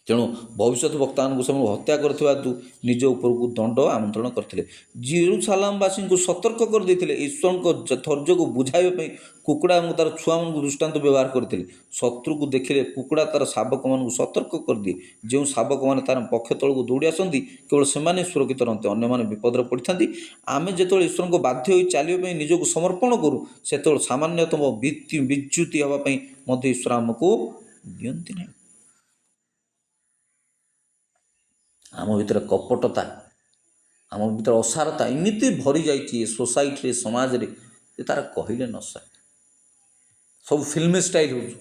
[SPEAKER 1] ତେଣୁ ଭବିଷ୍ୟତ ବକ୍ତାମାନଙ୍କୁ ସେମାନେ ହତ୍ୟା କରିଥିବା ହେତୁ ନିଜ ଉପରକୁ ଦଣ୍ଡ ଆମନ୍ତ୍ରଣ କରିଥିଲେ। ଜେରୁସାଲାମବାସୀଙ୍କୁ ସତର୍କ କରିଦେଇଥିଲେ, ଈଶ୍ୱରଙ୍କ ଧୈର୍ଯ୍ୟକୁ ବୁଝାଇବା ପାଇଁ କୁକୁଡ଼ା ଏବଂ ତା'ର ଛୁଆମାନଙ୍କୁ ଦୃଷ୍ଟାନ୍ତ ବ୍ୟବହାର କରିଥିଲେ। ଶତ୍ରୁକୁ ଦେଖିଲେ କୁକୁଡ଼ା ତା'ର ଶାବକମାନଙ୍କୁ ସତର୍କ କରିଦିଏ। ଯେଉଁ ଶାବକମାନେ ତା'ର ପକ୍ଷ ତଳକୁ ଦୌଡ଼ି ଆସନ୍ତି, କେବଳ ସେମାନେ ସୁରକ୍ଷିତ ରହନ୍ତି, ଅନ୍ୟମାନେ ବିପଦରେ ପଡ଼ିଥାନ୍ତି। ଆମେ ଯେତେବେଳେ ଈଶ୍ୱରଙ୍କ ବାଧ୍ୟ ହୋଇ ଚାଲିବା ପାଇଁ ନିଜକୁ ସମର୍ପଣ କରୁ, ସେତେବେଳେ ସାମାନ୍ୟତମ ବିଚ୍ୟୁତି ହେବା ପାଇଁ ମଧ୍ୟ ଈଶ୍ୱର ଆମକୁ ଦିଅନ୍ତି ନାହିଁ। ଆମ ଭିତରେ କପଟତା, ଆମ ଭିତରେ ଅସାରତା ଏମିତି ଭରି ଯାଇଛି ଏ ସୋସାଇଟିରେ, ସମାଜରେ, ଯେ ତା'ର କହିଲେ ନ ସରେ। ସବୁ ଫିଲ୍ମ ଷ୍ଟାଇଲ୍ ହେଉଛୁ,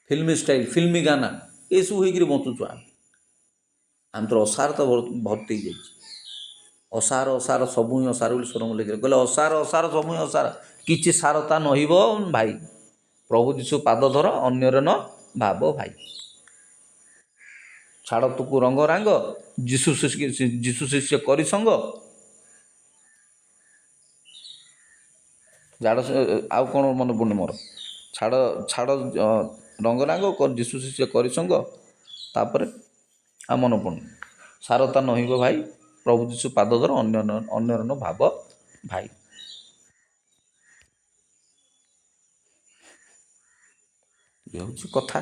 [SPEAKER 1] ଫିଲ୍ମ ଷ୍ଟାଇଲ୍, ଫିଲ୍ମ ଗାନା, ଏସବୁ ହେଇକିରି ବଞ୍ଚୁଛୁ। ଆମ ଭିତରେ ଅସାରତା ଭର୍ତ୍ତି ହେଇଯାଇଛି। ଅସାର ସବୁ ହିଁ ଅସାର ବୋଲି ସ୍ୱରମ ଲେଖିଲେ, କହିଲେ ଅସାର ସବୁ ହିଁ ଅସାର, କିଛି ସାରତା ନହିବ ଭାଇ। ପ୍ରଭୁ ଯୀଶୁ ପାଦ ଧର, ଅନ୍ୟରେ ନ ଭାବ ଭାଇ। ଛାଡ଼ ତୁକୁ ରଙ୍ଗ ରାଙ୍ଗ, ଯୀଶୁ ଶିଷ୍ୟ କରି ସଙ୍ଗ, ଆଉ କ'ଣ ମନେ ପଡ଼ୁନି ମୋର, ଛାଡ଼ ରଙ୍ଗ ରାଙ୍ଗ, ଯୀଶୁ ଶିଷ୍ୟ କରି ସଙ୍ଗ, ତାପରେ ଆଉ ମନେ ପଡ଼ୁନି। ସାରତା ନହିବ ଭାଇ, ପ୍ରଭୁ ଯୀଶୁ ପାଦ ଧର, ଅନ୍ୟର ନ ଭାବ ଭାଇ। ଇଏ ହେଉଛି କଥା।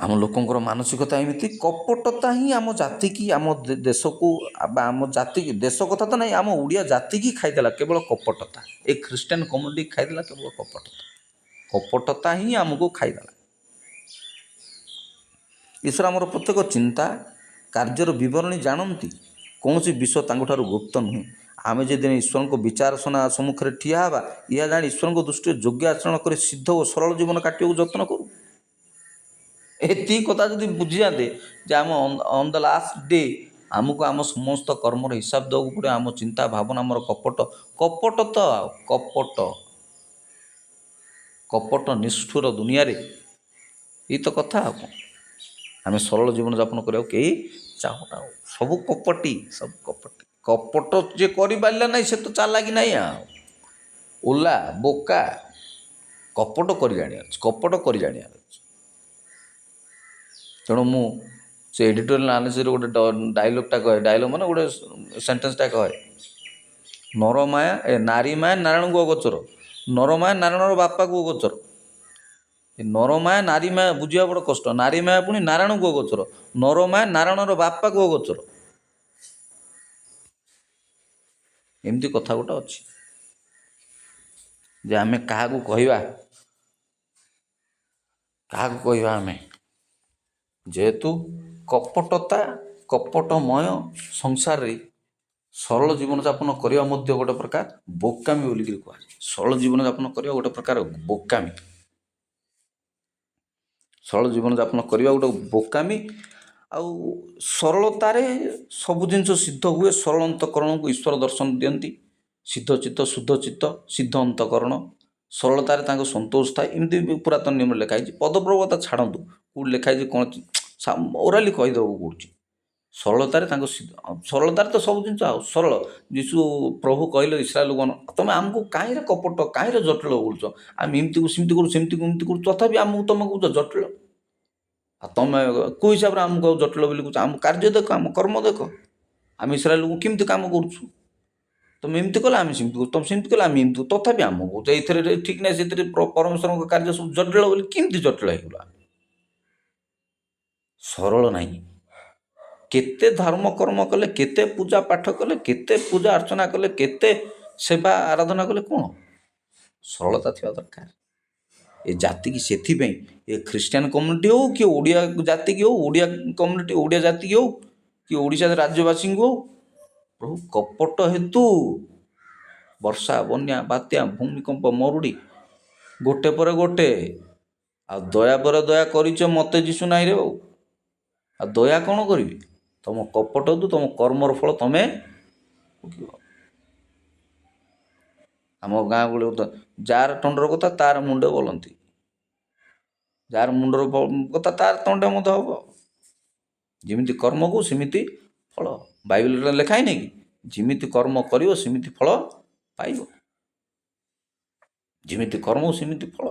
[SPEAKER 1] ଆମ ଲୋକଙ୍କର ମାନସିକତା ଏମିତି, କପଟତା ହିଁ ଆମ ଜାତିକି, ଆମ ଦେଶକୁ, ବା ଆମ ଜାତିକି, ଦେଶ କଥା ତ ନାହିଁ, ଆମ ଓଡ଼ିଆ ଜାତିକି ଖାଇଦେଲା କେବଳ କପଟତା। ଏ ଖ୍ରୀଷ୍ଟିଆନ କମ୍ୟୁନିଟି ଖାଇଦେଲା କେବଳ କପଟତା। କପଟତା ହିଁ ଆମକୁ ଖାଇଦେଲା। ଈଶ୍ୱର ଆମର ପ୍ରତ୍ୟେକ ଚିନ୍ତା କାର୍ଯ୍ୟର ବିବରଣୀ ଜାଣନ୍ତି। କୌଣସି ବିଷୟ ତାଙ୍କଠାରୁ ଗୁପ୍ତ ନୁହେଁ। ଆମେ ଯଦି ଈଶ୍ୱରଙ୍କ ବିଚାରସନା ସମ୍ମୁଖରେ ଠିଆ ହେବା, ଏହା ଜାଣି ଈଶ୍ୱରଙ୍କ ଦୃଷ୍ଟିରେ ଯୋଗ୍ୟ ଆଚରଣ କରି ସିଦ୍ଧ ଓ ସରଳ ଜୀବନ କାଟିବାକୁ ଯତ୍ନ କରୁ। ଏତିକି କଥା ଯଦି ବୁଝିଯାଆନ୍ତେ ଯେ ଆମ ଅନ୍ ଦ ଲାଷ୍ଟ ଡେ ଆମକୁ ଆମ ସମସ୍ତ କର୍ମର ହିସାବ ଦେବାକୁ ପଡ଼ିବ। ଆମ ଚିନ୍ତା ଭାବନା, ଆମର କପଟ ତ ଆଉ କପଟ ନିଷ୍ଠୁର ଦୁନିଆରେ ଏଇ ତ କଥା ଆଉ କ'ଣ। ଆମେ ସରଳ ଜୀବନଯାପନ କରିବାକୁ କେହି ଚାହୁଁନା। ସବୁ କପଟି। କପଟ ଯିଏ କରିପାରିଲା ନାହିଁ ସେ ତ ଚାଲାକି ନାହିଁ ଆଉ, ଓଲା ବୋକା। କପଟ କରି ଜାଣିବାର ଅଛି। ତେଣୁ ମୁଁ ସେ ଏଡ଼ିଟୋରିଆଲ ଆନାଲିସିସ୍ରେ ଗୋଟେ ଡାଇଲଗ୍ଟା କହେ, ଡାଇଲଗ୍ ମାନେ ଗୋଟେ ସେଣ୍ଟେନ୍ସଟା କହେ, ନାରୀ ମାୟା ନାରାୟଣକୁ ଅଗୋଚର, ନରମାୟା ନାରାୟଣର ବାପାକୁ ଅଗୋଚର। ନରମାୟା ନାରୀ ମାୟା ବୁଝିବା ବଡ଼ କଷ୍ଟ। ନାରୀ ମାୟା ପୁଣି ନାରାୟଣକୁ ଅଗୋଚର, ନରମାୟା ନାରାୟଣର ବାପାକୁ ଅଗୋଚର। ଏମିତି କଥା ଗୋଟେ ଅଛି ଯେ ଆମେ କାହାକୁ କହିବା ଆମେ, ଯେହେତୁ କପଟମୟ ସଂସାରରେ ସରଳ ଜୀବନଯାପନ କରିବା ମଧ୍ୟ ଗୋଟେ ପ୍ରକାର ବୋକାମି ବୋଲିକିରି କୁହାଯାଏ। ସରଳ ଜୀବନଯାପନ କରିବା ଗୋଟେ ପ୍ରକାର ବୋକାମି। ସରଳ ଜୀବନଯାପନ କରିବା ଗୋଟେ ବୋକାମି। ଆଉ ସରଳତାରେ ସବୁ ଜିନିଷ ସିଦ୍ଧ ହୁଏ। ସରଳ ଅନ୍ତଃକରଣକୁ ଈଶ୍ୱର ଦର୍ଶନ ଦିଅନ୍ତି। ସିଦ୍ଧ ଚିତ୍ତ, ଶୁଦ୍ଧ ଚିତ୍ତ, ସିଦ୍ଧ ଅନ୍ତଃକରଣ, ସରଳତାରେ ତାଙ୍କ ସନ୍ତୋଷ ଥାଏ। ଏମିତି ପୁରାତନ ନିୟମରେ ଲେଖା ହେଇଛି। ପଦପ୍ରବତା ଛାଡ଼ନ୍ତୁ, କେଉଁଠି ଲେଖା ହେଇଛି କ'ଣ ଓରାଲି କହିଦେବାକୁ ପଡ଼ୁଛି। ସରଳତାରେ ସରଳତାରେ ତ ସବୁ ଜିନିଷ ଆଉ ସରଳ। ଯୀଶୁ ପ୍ରଭୁ କହିଲେ ଇସ୍ରାଏଲଗଣ, ତମେ ଆମକୁ କାହିଁରେ କପଟ, କାହିଁରେ ଜଟିଳ କରୁଛ? ଆମେ ଏମିତିକୁ ସେମିତି କରୁ, ସେମିତିକୁ ଏମିତି କରୁ, ତଥାପି ଆମକୁ ତମେ କହୁଛ ଜଟିଳ। ଆଉ ତମେ କେଉଁ ହିସାବରେ ଆମକୁ ଆଉ ଜଟିଳ ବୋଲି କହୁଛ? ଆମ କାର୍ଯ୍ୟ ଦେଖ, ଆମ କର୍ମ ଦେଖ। ଆମେ ଇସ୍ରାଏଲକୁ କେମିତି କାମ କରୁଛୁ? ତମେ ଏମିତି କଲେ ଆମେ ସେମିତି କରୁ, ତମେ ସେମିତି କଲେ ଆମେ ଏମିତି କରୁ, ତଥାପି ଆମକୁ କହୁଛ ଏଇଥିରେ ଠିକ୍ ନାହିଁ, ସେଥିରେ ପରମେଶ୍ୱରଙ୍କ କାର୍ଯ୍ୟ ସବୁ ଜଟିଳ ବୋଲି। କେମିତି ଜଟିଳ ହେଇଗଲା? ସରଳ ନାହିଁ। କେତେ ଧର୍ମ କର୍ମ କଲେ, କେତେ ପୂଜା ପାଠ କଲେ, କେତେ ପୂଜା ଅର୍ଚ୍ଚନା କଲେ, କେତେ ସେବା ଆରାଧନା କଲେ, କ'ଣ ସରଳତା ଥିବା ଦରକାର। ଏ ଜାତିକି ସେଥିପାଇଁ ଏ ଖ୍ରୀଷ୍ଟିଆନ କମ୍ୟୁନିଟି ହେଉ କି ଓଡ଼ିଆ ଜାତିକି ହେଉ, ଓଡ଼ିଆ କମ୍ୟୁନିଟି, ଓଡ଼ିଆ ଜାତିକି ହେଉ କି ଓଡ଼ିଶା ରାଜ୍ୟବାସୀଙ୍କୁ ହେଉ, ପ୍ରଭୁ କପଟ ହେତୁ ବର୍ଷା, ବନ୍ୟା, ବାତ୍ୟା, ଭୂମିକମ୍ପ, ମରୁଡ଼ି ଗୋଟେ ପରେ ଗୋଟେ। ଆଉ ଦୟା ପରେ ଦୟା କରିଛ ମୋତେ ଦିଶୁ ନାହିଁ ରେ। ଆଉ ଦୟା କ'ଣ କରିବି? ତମ କପଟ ହେତୁ ତମ କର୍ମର ଫଳ ତମେ ଭୋଗିବ। ଆମ ଗାଁ ଗହଳି ଯାହାର ତଣ୍ଡର କଥା ତାର ମୁଣ୍ଡ ବୋଲନ୍ତି, ଯାହାର ମୁଣ୍ଡର କଥା ତାର ତଣ୍ଡେ ମଧ୍ୟ ହବ। ଯେମିତି କର୍ମକୁ ସେମିତି ଫଳ। ବାଇବେଲରେ ଲେଖା ହେଇନି କି, ଯେମିତି କର୍ମ କରିବ ସେମିତି ଫଳ ପାଇବ। ଯେମିତି କର୍ମ ସେମିତି ଫଳ।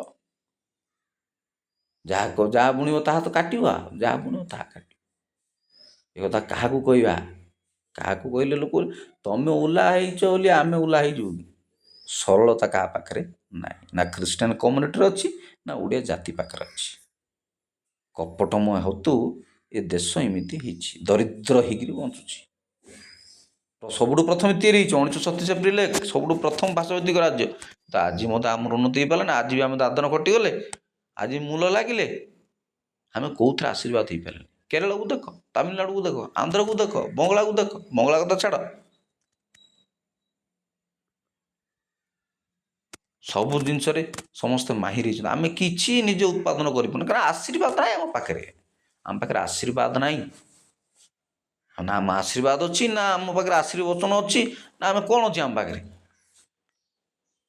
[SPEAKER 1] ଯାହା ବୁଣିବ ତାହା ତ କାଟିବ, ଯାହା ବୁଣିବ ତାହା କାଟିବ। ଏ କଥା କାହାକୁ କହିବା? କାହାକୁ କହିଲେ ଲୋକ ତମେ ଓଲା ହେଇଛ ବୋଲି ଆମେ ଓଲା ହେଇଯିବୁ କି? ସରଳତା କାହା ପାଖରେ ନାହିଁ, ନା ଖ୍ରୀଷ୍ଟିଆନ କମ୍ୟୁନିଟିରେ ଅଛି, ନା ଓଡ଼ିଆ ଜାତି ପାଖରେ ଅଛି। କପଟମୟ ହେତୁ ଏ ଦେଶ ଏମିତି ହେଇଛି, ଦରିଦ୍ର ହେଇକିରି ବଞ୍ଚୁଛି। ସବୁଠୁ ପ୍ରଥମେ ତିଆରି ହେଇଛି 1937 ଏପ୍ରିଲ 1, ସବୁଠୁ ପ୍ରଥମ ଭାଷାଭିତ୍ତିକ ରାଜ୍ୟ। ତ ଆଜି ମଧ୍ୟ ଆମର ଉନ୍ନତି ହେଇପାରିଲା ନା। ଆଜି ବି ଆମେ ଦାଦନ କଟିଗଲେ, ଆଜି ମୂଲ ଲାଗିଲେ, ଆମେ କେଉଁଥିରେ ଆଶୀର୍ବାଦ ହେଇପାରିଲେ? କେରଳକୁ ଦେଖ, ତାମିଲନାଡ଼ୁକୁ ଦେଖ, ଆନ୍ଧ୍ରକୁ ଦେଖ, ବଙ୍ଗଳାକୁ ଦେଖ। ବଙ୍ଗଳା କଥା ଛାଡ଼, ସବୁ ଜିନିଷରେ ସମସ୍ତେ ମାହିର ହେଇଛନ୍ତି। ଆମେ କିଛି ନିଜେ ଉତ୍ପାଦନ କରିପାରୁନୁ, କାରଣ ଆଶୀର୍ବାଦ ନାହିଁ ଆମ ପାଖରେ। ଆମ ପାଖରେ ଆଶୀର୍ବାଦ ନାହିଁ। ନା ଆମ ଆଶୀର୍ବାଦ ଅଛି, ନା ଆମ ପାଖରେ ଆଶୀର୍ବଚନ ଅଛି, ନା ଆମେ କ'ଣ ଅଛି ଆମ ପାଖରେ?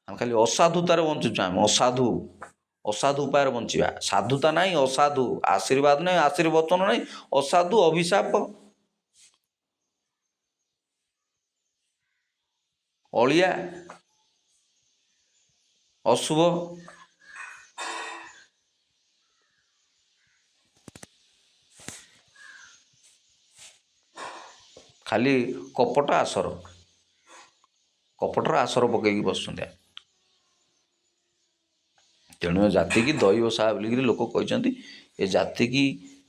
[SPEAKER 1] ଆମେ ଖାଲି ଅସାଧୁତାରେ ବଞ୍ଚୁଛୁ। ଆମେ ଅସାଧୁ ଉପାୟରେ ବଞ୍ଚିବା। ସାଧୁତା ନାହିଁ, ଅସାଧୁ। ଆଶୀର୍ବାଦ ନାହିଁ, ଆଶୀର୍ବଚନ ନାହିଁ, ଅସାଧୁ, ଅଭିଶାପ, ଅଳିଆ, ଅଶୁଭ। ଖାଲି କପଟର ଆସର ପକେଇକି ବସୁଛନ୍ତି। ତେଣୁ ଏ ଜାତିକି ଦଇବସା ବୋଲିକିରି ଲୋକ କହିଛନ୍ତି। ଏ ଜାତିକି,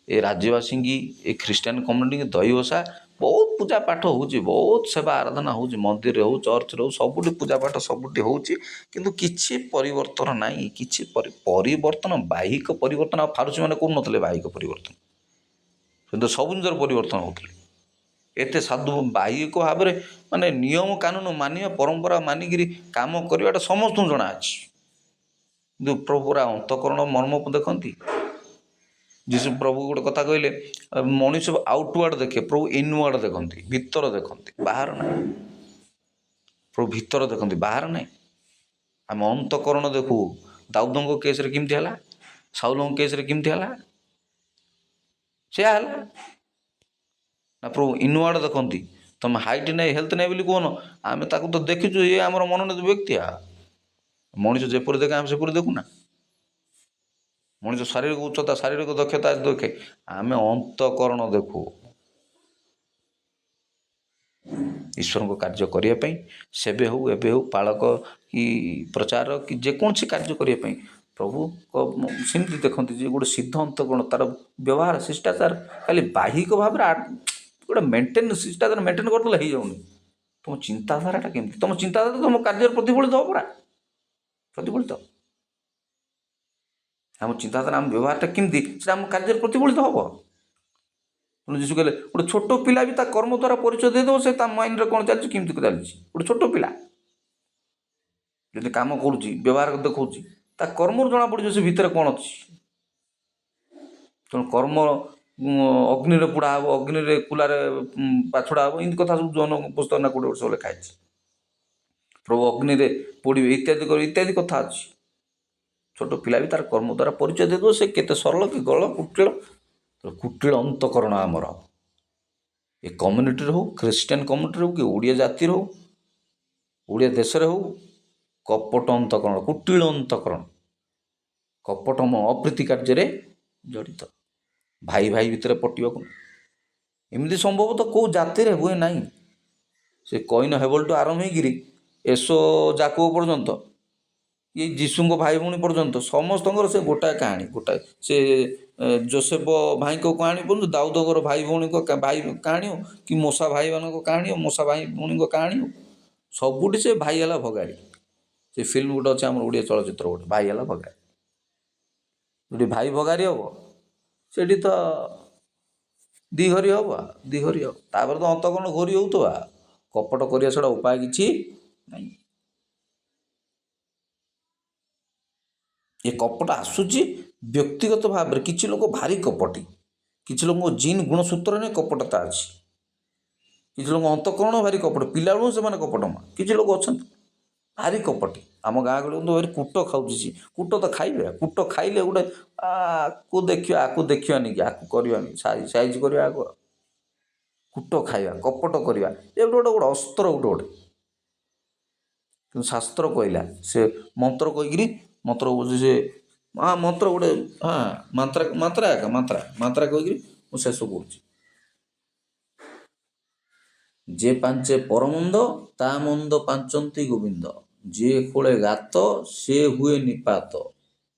[SPEAKER 1] ଏ ରାଜ୍ୟବାସୀକି, ଏ ଖ୍ରୀଷ୍ଟିଆନ କମ୍ୟୁନିଟିକି ଦଇବସା। ବହୁତ ପୂଜା ପାଠ ହେଉଛି, ବହୁତ ସେବା ଆରାଧନା ହେଉଛି, ମନ୍ଦିରରେ ହେଉ, ଚର୍ଚ୍ଚରେ ହେଉ, ସବୁଠି ପୂଜା ପାଠ ସବୁଠି ହେଉଛି, କିନ୍ତୁ କିଛି ପରିବର୍ତ୍ତନ ନାହିଁ। କିଛି ପରିବର୍ତ୍ତନ, ବାହିକ ପରିବର୍ତ୍ତନ। ଆଉ ଫାରୁସୀମାନେ କରୁନଥିଲେ ବାହିକ ପରିବର୍ତ୍ତନ, କିନ୍ତୁ ସବୁ ଜିନିଷର ପରିବର୍ତ୍ତନ ହେଉଥିଲେ। ଏତେ ସାଧୁ ବାହ୍ୟିକ ଭାବରେ ମାନେ ନିୟମ କାନୁନ ମାନିବା, ପରମ୍ପରା ମାନିକିରି କାମ କରିବାଟା ସମସ୍ତଙ୍କୁ ଜଣା ଅଛି। କିନ୍ତୁ ପ୍ରଭୁ ପୁରା ଅନ୍ତଃକରଣ ମର୍ମ ଦେଖନ୍ତି। ଯୀଶୁ ପ୍ରଭୁ ଗୋଟେ କଥା କହିଲେ, ମଣିଷ ଆଉଟୱାର୍ଡ଼ ଦେଖେ, ପ୍ରଭୁ ଇନୱାର୍ଡ଼ ଦେଖନ୍ତି, ଭିତର ଦେଖନ୍ତି, ବାହାର ନାହିଁ। ପ୍ରଭୁ ଭିତର ଦେଖନ୍ତି, ବାହାର ନାହିଁ। ଆମେ ଅନ୍ତଃକରଣ ଦେଖୁ। ଦାଉଦଙ୍କ କେସ୍ରେ କେମିତି ହେଲା, ସାଉଲଙ୍କ କେସ୍ରେ କେମିତି ହେଲା, ସେୟା ହେଲା ନା। ପ୍ରଭୁ ଇନୱାର୍ଡ଼ ଦେଖନ୍ତି। ତୁମେ ହାଇଟ୍ ନାହିଁ, ହେଲ୍ଥ ନାହିଁ ବୋଲି କୁହନ, ଆମେ ତାକୁ ତ ଦେଖିଛୁ, ଇଏ ଆମର ମନୋନୀତ ବ୍ୟକ୍ତି। ମଣିଷ ଯେପରି ଦେଖେ ଆମେ ସେପରି ଦେଖୁନା। ମଣିଷ ଶାରୀରିକ ଉଚ୍ଚତା, ଶାରୀରିକ ଦକ୍ଷତା ଦେଖେ, ଆମେ ଅନ୍ତଃକରଣ ଦେଖୁ। ଈଶ୍ୱରଙ୍କ କାର୍ଯ୍ୟ କରିବା ପାଇଁ, ସେବେ ହେଉ ଏବେ ହେଉ, ପାଳକ କି ପ୍ରଚାର କି ଯେକୌଣସି କାର୍ଯ୍ୟ କରିବା ପାଇଁ ପ୍ରଭୁ ସେମିତି ଦେଖନ୍ତି ଯେ ଗୋଟେ ସିଦ୍ଧ ଅନ୍ତଃକରଣ, ତା'ର ବ୍ୟବହାର ଶିଷ୍ଟାଚାର ଖାଲି ବାହ୍ୟିକ ଭାବରେ ଗୋଟେ ମେଣ୍ଟେନ୍, ଶିଷ୍ଟାଚାର ମେଣ୍ଟେନ୍ କରିଦେଲେ ହେଇଯାଉନି। ତୁମ ଚିନ୍ତାଧାରାଟା କେମିତି, ତୁମ ଚିନ୍ତାଧାରା ତୁମ କାର୍ଯ୍ୟରେ ପ୍ରତିଫଳିତ ହେବ ପରା, ପ୍ରତିଫଳିତ। ଆମ ଚିନ୍ତାଧାରା, ଆମ ବ୍ୟବହାରଟା କେମିତି, ସେଟା ଆମ କାର୍ଯ୍ୟରେ ପ୍ରତିଫଳିତ ହେବ। ଯୀଶୁ କହିଲେ ଗୋଟେ ଛୋଟ ପିଲା ବି ତା କର୍ମ ଦ୍ୱାରା ପରିଚୟ ଦେଇଦେବ, ସେ ତା ମାଇଣ୍ଡରେ କ'ଣ ଚାଲିଛି, କେମିତି ଚାଲିଛି। ଗୋଟେ ଛୋଟ ପିଲା ଯଦି କାମ କରୁଛି, ବ୍ୟବହାର ଦେଖାଉଛି, ତା କର୍ମରୁ ଜଣାପଡ଼ିଯିବ ସେ ଭିତରେ କ'ଣ ଅଛି। ତେଣୁ କର୍ମ ଅଗ୍ନିରେ ପୋଡ଼ା ହେବ, ଅଗ୍ନିରେ କୁଲାରେ ପାଛଡ଼ା ହେବ, ଏମିତି କଥା ସବୁ ଜନ ପୁସ୍ତକ ନା କୋଉଠି ସବୁ ଲେଖା ହେଇଛି। ପ୍ରଭୁ ଅଗ୍ନିରେ ପୋଡ଼ିବେ ଇତ୍ୟାଦି କରିବେ, ଇତ୍ୟାଦି କଥା ଅଛି। ଛୋଟ ପିଲା ବି ତାର କର୍ମ ଦ୍ୱାରା ପରିଚୟ ଦେଇଦେବ, ସେ କେତେ ସରଳ କି ଗଳ କୁଟିଳ। କୁଟିଳ ଅନ୍ତଃକରଣ ଆମର, ଏ କମ୍ୟୁନିଟିରେ ହେଉ, ଖ୍ରୀଷ୍ଟିଆନ କମ୍ୟୁନିଟିରେ ହେଉ, କି ଓଡ଼ିଆ ଜାତିରେ ହେଉ, ଓଡ଼ିଆ ଦେଶରେ ହେଉ, କପଟ ଅନ୍ତଃକରଣ, କୁଟିଳ ଅନ୍ତଃକରଣ, କପଟମ ଅପ୍ରୀତି କାର୍ଯ୍ୟରେ ଜଡ଼ିତ, ଭାଇ ଭାଇ ଭିତରେ ପଟିବାକୁ। ଏମିତି ସମ୍ଭବତଃ କେଉଁ ଜାତିରେ ହୁଏ ନାହିଁ। ସେ କଇନ ହେବଲଠୁ ଆରମ୍ଭ ହେଇକିରି ଏସୋ ଜାକବ ପର୍ଯ୍ୟନ୍ତ, ଏଇ ଯୀଶୁଙ୍କ ଭାଇ ଭଉଣୀ ପର୍ଯ୍ୟନ୍ତ ସମସ୍ତଙ୍କର ସେ ଗୋଟାଏ କାହାଣୀ, ଗୋଟାଏ ସେ ଯୋସେଫ ଭାଇଙ୍କ କାହାଣୀ ପର୍ଯ୍ୟନ୍ତ, ଦାଉଦଙ୍କର ଭାଇ ଭଉଣୀଙ୍କ ଭାଇ କାହାଣୀ ହଉ, କି ମୂଷା ଭାଇମାନଙ୍କ କାହାଣୀ ହଉ, ମୂଷା ଭାଇ ଭଉଣୀଙ୍କ କାହାଣୀ ହଉ, ସବୁଠି ସେ ଭାଇ ହେଲା ଭଗାରୀ। ସେ ଫିଲ୍ମ ଗୋଟେ ଅଛି ଆମର ଓଡ଼ିଆ ଚଳଚ୍ଚିତ୍ର, ଗୋଟେ ଭାଇ ହେଲା ଭଗାରୀ। ଯେଉଁଠି ଭାଇ ଭଗାରୀ ହେବ, ସେଠି ତ ଦ୍ୱିଘରୀ ହେବ, ଦ୍ୱିଘରୀ ହେବ। ତାପରେ ତ ଅନ୍ତଃକରଣ ଘୋରି ହେଉଥିବ, କପଟ କରିବା ଛଡ଼ା ଉପାୟ କିଛି ନାହିଁ। ଏ କପଟ ଆସୁଛି ବ୍ୟକ୍ତିଗତ ଭାବରେ। କିଛି ଲୋକ ଭାରି କପଟି, କିଛି ଲୋକଙ୍କ ଜିନ୍ ଗୁଣସୂତ୍ରରେ କପଟତା ଅଛି। କିଛି ଲୋକ ଅନ୍ତଃକରଣ ଭାରି କପଟ, ପିଲାବେଳୁ ସେମାନେ କପଟମା। କିଛି ଲୋକ ଅଛନ୍ତି ଭାରି କପଟି। ଆମ ଗାଁ ଗହଳି କିନ୍ତୁ ଭାରି କୁଟ ଖାଉଛି ସିଏ। କୁଟ ତ ଖାଇବେ, କୁଟ ଖାଇଲେ ଗୋଟେ ଆକୁ ଦେଖିବା, ଆକୁ ଦେଖିବାନି କି, ଆକୁ କରିବାନି, ସାଇଜ କରିବା ଆକୁ, କୁଟ ଖାଇବା, କପଟ କରିବା, ଏ ଗୋଟେ ଗୋଟେ ଅସ୍ତ୍ର, ଗୋଟେ ଗୋଟେ। କିନ୍ତୁ ଶାସ୍ତ୍ର କହିଲା, ସେ ମନ୍ତ୍ର କହିକିରି, ମନ୍ତ୍ର ବୁଝି ସେ ମନ୍ତ୍ର ଗୋଟେ, ମାତ୍ରା କହିକିରି ମୁଁ ଶେଷ କରୁଛି। ଯେ ପାଞ୍ଚେ ପରମନ୍ଦ, ତା ମନ୍ଦ ପାଞ୍ଚନ୍ତି ଗୋବିନ୍ଦ। ଯିଏ ଖୋଳେ ଗାତ, ସେ ହୁଏ ନିପାତ।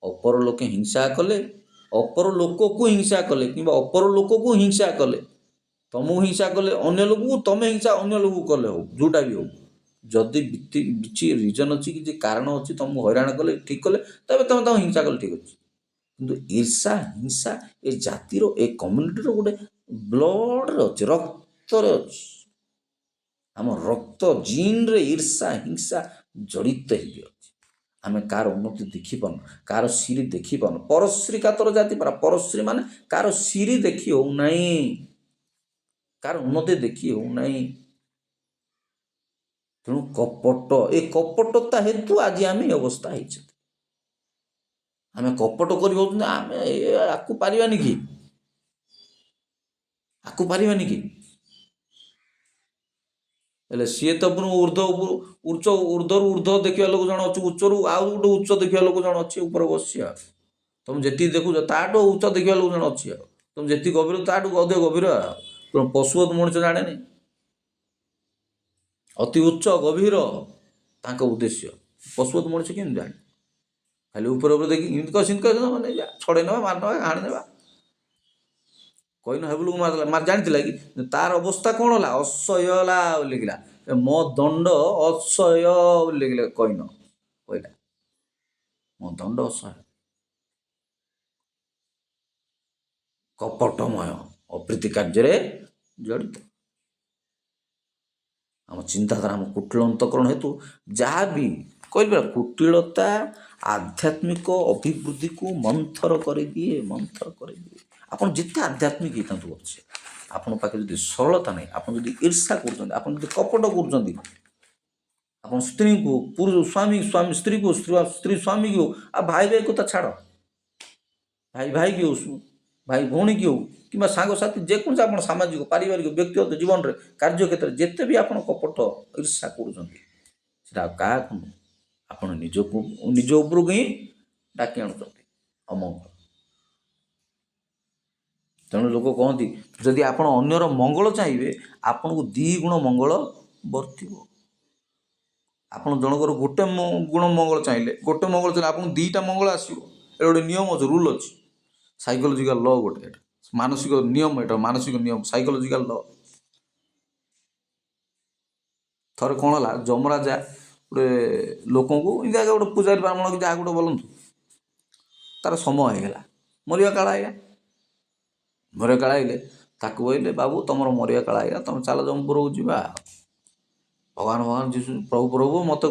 [SPEAKER 1] ଅପର ଲୋକେ ହିଂସା କଲେ, ଅପର ଲୋକକୁ ହିଂସା କଲେ, କିମ୍ବା ଅପର ଲୋକକୁ ହିଂସା କଲେ, ତମକୁ ହିଂସା କଲେ ଅନ୍ୟ ଲୋକକୁ, ତମେ ହିଂସା ଅନ୍ୟ ଲୋକକୁ କଲେ ହଉ, ଯେଉଁଟା ବି ହଉ, ଯଦି କିଛି ରିଜନ୍ ଅଛି, କିଛି କାରଣ ଅଛି, ତମକୁ ହଇରାଣ କଲେ, ଠିକ୍ କଲେ, ତେବେ ତମେ ତାଙ୍କୁ ହିଂସା କଲେ ଠିକ୍ ଅଛି। କିନ୍ତୁ ଈର୍ଷା, ହିଂସା ଏ ଜାତିର, ଏ କମ୍ୟୁନିଟିର ଗୋଟେ ବ୍ଲଡ଼ରେ ଅଛି, ରକ୍ତରେ ଅଛି। ଆମ ରକ୍ତ ଜିନ୍ରେ ଈର୍ଷା, ହିଂସା ଜଡ଼ିତ ହେଇକି ଅଛି। ଆମେ କାହାର ଉନ୍ନତି ଦେଖିପାରୁନୁ, କାହାର ସିରି ଦେଖିପାରୁନୁ। ପରଶ୍ରୀ କାତର ଜାତି ପରା। ପରଶ୍ରୀ ମାନେ କାହାର ସିରି ଦେଖି ହେଉନାହିଁ, କାହାର ଉନ୍ନତି ଦେଖି ହେଉନାହିଁ। ତେଣୁ କପଟ, ଏ କପଟତା ହେତୁ ଆଜି ଆମେ ଏ ଅବସ୍ଥା ହେଇଛନ୍ତି। ଆମେ କପଟ କରି ଭାବୁଛନ୍ତି ଆମେ ଆକୁ ପାରିବାନି କି, ଆକୁ ପାରିବାନି କି, ହେଲେ ସିଏ ତ ପୁଣି ଉର୍ଦ୍ଧ୍ୱରୁ ଉର୍ଦ୍ଧ୍ୱ ଦେଖିବା ଲୋକ ଜଣେ ଅଛି, ଉଚ୍ଚରୁ ଆଉ ଗୋଟେ ଉଚ୍ଚ ଦେଖିବା ଲୋକ ଜଣେ ଅଛି ଉପରେ ବସିଛି। ଆଉ ତମେ ଯେତିକି ଦେଖୁଛ ତାଠୁ ଉଚ୍ଚ ଦେଖିବା ଲୋକ ଜଣେ ଅଛି। ଆଉ ତମେ ଯେତିକି ଗଭୀର, ତାଠୁ ଅଧିକ ଗଭୀର। ଆଉ ପଶୁ ମଣିଷ ଜାଣେନି, ଅତି ଉଚ୍ଚ ଗଭୀର ତାଙ୍କ ଉଦ୍ଦେଶ୍ୟ। ପଶୁପତି ମଣିଷ କେମିତି ଜାଣେ? ଖାଲି ଉପରେ ଉପରେ ଦେଖି ଏମିତି ସେମିତି ମାନେ ଛଡ଼େଇ ନେବା, ମାରି ନେବା, ହାଣି ନେବା। କଇନ ହେବଲକୁ ଜାଣିଥିଲା କି ତାର ଅବସ୍ଥା କ'ଣ ହେଲା? ଅସହ୍ୟ ହେଲା ବୋଲି ଲେଖିଲା, ମୋ ଦଣ୍ଡ ଅସହ୍ୟ ବୋଲି ଲେଖିଲା। କଇନ କହିଲା ମୋ ଦଣ୍ଡ ଅସହ୍ୟ। କପଟମୟ, ଅପ୍ରୀତି କାର୍ଯ୍ୟରେ ଜଡ଼ିତ। ଆମ ଚିନ୍ତାଧାରା ଆମ କୁଟିଳ ଅନ୍ତଃକରଣ ହେତୁ ଯାହା ବି କହିବେ କୁଟିଳତା ଆଧ୍ୟାତ୍ମିକ ଅଭିବୃଦ୍ଧିକୁ ମନ୍ଥର କରିଦିଏ। ଆପଣ ଯେତେ ଆଧ୍ୟାତ୍ମିକ ହେଇଥାନ୍ତୁ ଅଛି, ଆପଣଙ୍କ ପାଖରେ ଯଦି ସରଳତା ନାହିଁ, ଆପଣ ଯଦି ଈର୍ଷା କରୁଛନ୍ତି, ଆପଣ ଯଦି କପଟ କରୁଛନ୍ତି, ଆପଣ ସ୍ତ୍ରୀଙ୍କୁ ସ୍ୱାମୀ ସ୍ତ୍ରୀକୁ, ସ୍ତ୍ରୀ ସ୍ୱାମୀକୁ, ଆଉ ଭାଇ ଭାଇ କଥା ଛାଡ଼, ଭାଇ ଭାଇକି ହଉ, ଭାଇ ଭଉଣୀକି ହଉ, କିମ୍ବା ସାଙ୍ଗସାଥି ଯେକୌଣସି ଆପଣ ସାମାଜିକ ପାରିବାରିକ ବ୍ୟକ୍ତିଗତ ଜୀବନରେ କାର୍ଯ୍ୟକ୍ଷେତ୍ରରେ ଯେତେ ବି ଆପଣ କପଟ ଈର୍ଷା କରୁଛନ୍ତି, ସେଟା କାହାକୁ ନୁହଁ, ଆପଣ ନିଜ ଉପରକୁ ହିଁ ଡାକି ଆଣୁଛନ୍ତି ଅମଙ୍ଗଳ। ତେଣୁ ଲୋକ କହନ୍ତି ଯଦି ଆପଣ ଅନ୍ୟର ମଙ୍ଗଳ ଚାହିଁବେ, ଆପଣଙ୍କୁ 2 ଗୁଣ ମଙ୍ଗଳ ବର୍ତ୍ତିବ। ଆପଣ ଜଣଙ୍କର ଗୋଟେ ଗୁଣ ମଙ୍ଗଳ ଚାହିଁଲେ, ଆପଣଙ୍କୁ 2ଟା ମଙ୍ଗଳ ଆସିବ। ଏଟା ଗୋଟେ ନିୟମ ଅଛି, ରୁଲ୍ ଅଛି, ସାଇକୋଲୋଜିକାଲ ଲ ଗୋଟେ, ଏଟା ମାନସିକ ନିୟମ, ଏଟା ମାନସିକ ନିୟମ, ସାଇକୋଲୋଜିକାଲ ଲ। ଥରେ କ'ଣ ହେଲା, ଯମରାଜା ଗୋଟେ ଲୋକଙ୍କୁ ଏମିତି ଆଗେ ଗୋଟେ ପୂଜାରୀ ବ୍ରାହ୍ମଣ କି ଯାହା ଗୋଟେ ବୋଲନ୍ତୁ, ତାର ସମୟ ହେଇଗଲା, ମରିବା କାଳ ଆଇଲେ, ତାକୁ କହିଲେ ବାବୁ ତମର ମରିବା କାଳ ଆଇଲା, ତମେ ଚାଲ ଯମପୁରକୁ ଯିବା। ଭଗବାନ ଯୀଶୁ ପ୍ରଭୁ ମୋତେ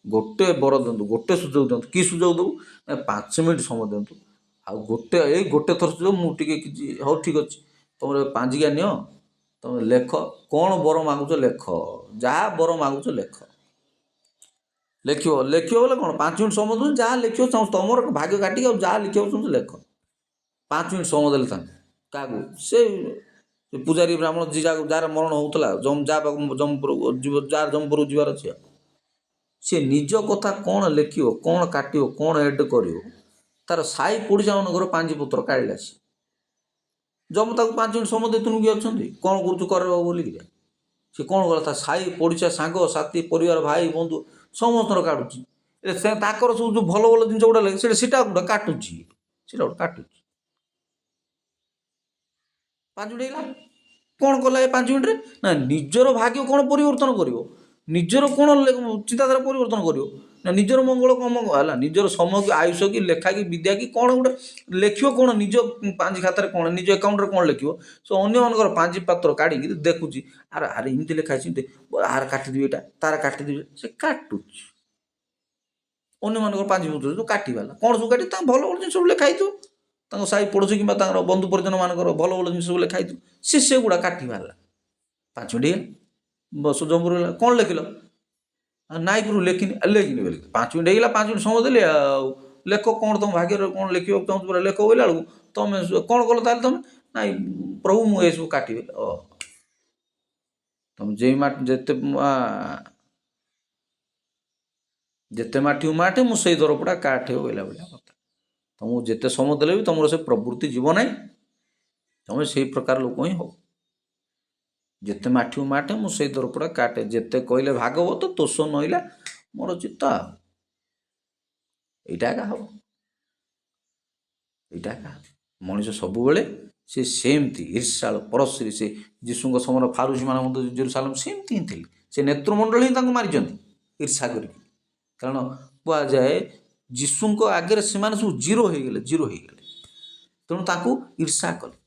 [SPEAKER 1] ଗୋଟେ ବର ଦିଅନ୍ତୁ, ଗୋଟେ ସୁଯୋଗ ଦିଅନ୍ତୁ। କି ସୁଯୋଗ ଦେବୁ ନା 5 ମିନିଟ୍ ସମୟ ଦିଅନ୍ତୁ, ଆଉ ଗୋଟେ ଥର ସୁଯୋଗ, ମୁଁ ଟିକେ କିଛି, ହଉ ଠିକ୍ ଅଛି, ତମର ପାଞ୍ଜିକା ନିଅ, ତମେ ଲେଖ କ'ଣ ବର ମାଗୁଛ, ଲେଖ, ଯାହା ବର ମାଗୁଛ ଲେଖିବ ବୋଲେ କ'ଣ 5 ମିନିଟ୍ ସମୟ ଦେଉଛି, ଯାହା ଲେଖିବ ଚାହୁଁଛ, ତମର ଭାଗ୍ୟ କାଟିକି ଆଉ ଯାହା ଲେଖିବାକୁ ଚାହୁଁଛ ଲେଖ। 5 ମିନିଟ୍ ସମୟ ଦେଲେ ତାଙ୍କୁ, କାହାକୁ, ସେ ପୂଜାରୀ ବ୍ରାହ୍ମଣ ଯାହାର ମରଣ ହେଉଥିଲା, ଯାହାର ଯମପୁରକୁ ଯିବାର ଅଛି, ସେ ନିଜ କଥା କ'ଣ ଲେଖିବ, କ'ଣ କାଟିବ, କ'ଣ ଏଡ୍ କରିବ, ତାର ସାଇ ପଡ଼ିଶା ମାନଙ୍କର ପାଞ୍ଜିପତ୍ର କାଢ଼ିଲା। ଯମ ତାକୁ 5 ମିନିଟ୍ ସମୟ ଦେଇଥିଲୁ କି ଅଛନ୍ତି, କ'ଣ କରୁଛୁ କରିବ ବୋଲିକିରି, ସେ କ'ଣ କଲା, ତା ସାଇ ପଡ଼ିଶା, ସାଙ୍ଗ ସାଥି, ପରିବାର, ଭାଇ ବନ୍ଧୁ ସମସ୍ତଙ୍କର କାଟୁଛି। ତାଙ୍କର ସବୁ ଯେଉଁ ଭଲ ଜିନିଷ ଗୁଡ଼ା ଲାଗେ ସେଟା ଗୋଟେ କାଟୁଛି, 5 ମିନିଟ୍ ହେଇଗଲା। କ'ଣ କଲା ଏ 5 ମିନିଟ୍ରେ, ନା ନିଜର ଭାଗ୍ୟ କ'ଣ ପରିବର୍ତ୍ତନ କରିବ, ନିଜର କ'ଣ ଚିନ୍ତାଧାରା ପରିବର୍ତ୍ତନ କରିବ, ନା ନିଜର ମଙ୍ଗଳ କ'ଣ ହେଲା, ନିଜର ସମୟ କି ଆୟୁଷ କି ଲେଖା କି ବିଦ୍ୟା କି କ'ଣ ଗୋଟେ ଲେଖିବ, କ'ଣ ନିଜ ପାଞ୍ଜି ଖାତାରେ, କ'ଣ ନିଜ ଆକାଉଣ୍ଟରେ କ'ଣ ଲେଖିବ, ସେ ଅନ୍ୟମାନଙ୍କର ପାଞ୍ଜି ପାତ୍ର କାଢ଼ିକି ଦେଖୁଛି, ଆରେ ଏମିତି ଲେଖା ହେଇଛି, ଆର କାଟିଦେବି, ଏଇଟା ତାର କାଟିଦେବି, ସେ କାଟୁଛି। ଅନ୍ୟମାନଙ୍କର ପାଞ୍ଜି ପତ୍ର ଯେଉଁ କାଟିବାଲା କ'ଣ ସବୁ କାଟି, ତାଙ୍କ ଭଲ ଜିନିଷ ସବୁ ଲେଖା ହେଇଥିବ, ତାଙ୍କ ସାହି ପଡ଼ୋଶୀ କିମ୍ବା ତାଙ୍କର ବନ୍ଧୁ ପରିଜନ ମାନଙ୍କର ଭଲ ଜିନିଷ ସବୁ ଲେଖା ହେଇଥିବ, ସେଗୁଡ଼ା କାଟି ବାହାରିଲା। 5 ମିନିଟ୍ ହେଇଗଲା, ବସ ଜମପୁର ହେଲା, କ'ଣ ଲେଖିଲ, ନାଇକରୁ ଲେଖିନି ବୋଲି 5 ମିନିଟ୍ ହେଇଗଲା, 5 ମିନିଟ୍ ସମୟ ଦେଲି, ଆଉ ଲେଖ କ'ଣ ତମ ଭାଗ୍ୟରେ କ'ଣ ଲେଖିବାକୁ ଚାହୁଁଛ ପୁରା ଲେଖ ବୋଇଲା ବେଳକୁ ତମେ କ'ଣ କଲ, ତାହେଲେ ତମେ ନାଇଁ ପ୍ରଭୁ ମୁଁ ଏସବୁ କାଟିବି, ତମେ ଯେତେ ମାଠିବୁ ମାଠେ, ମୁଁ ସେଇ ଦରପୋଡ଼ା କାଠେ ବୋଇଲା ଭଳିଆ କଥା। ତମକୁ ଯେତେ ସମୟ ଦେଲେ ବି ତମର ସେ ପ୍ରବୃତ୍ତି ଯିବ ନାହିଁ, ତମେ ସେଇ ପ୍ରକାର ଲୋକ ହିଁ ହବ। ଯେତେ ମାଠିବୁ ମାଠେ, ମୁଁ ସେଇ ଦରପୋଡ଼ା କାଟେ, ଯେତେ କହିଲେ ଭାଗବତ, ତୋଷ ନଇଲା ମୋର ଚିତ୍ତ, ଏଇଟା ଏକା ହବ। ମଣିଷ ସବୁବେଳେ ସେ ସେମିତି ଈର୍ଷାଳ ପରଶ୍ରୀ, ସେ ଯୀଶୁଙ୍କ ସମୟର ଫାରୁସି ମାନେ ମଧ୍ୟ ଜେରୁସାଲେମ ସେମିତି ହିଁ ଥିଲେ, ସେ ନେତୃମଣ୍ଡଳୀ ହିଁ ତାଙ୍କୁ ମାରିଛନ୍ତି ଈର୍ଷା କରିକି। କାରଣ କୁହାଯାଏ ଯୀଶୁଙ୍କ ଆଗରେ ସେମାନେ ସବୁ ଜିରୋ ହେଇଗଲେ, ତେଣୁ ତାଙ୍କୁ ଈର୍ଷା କଲେ।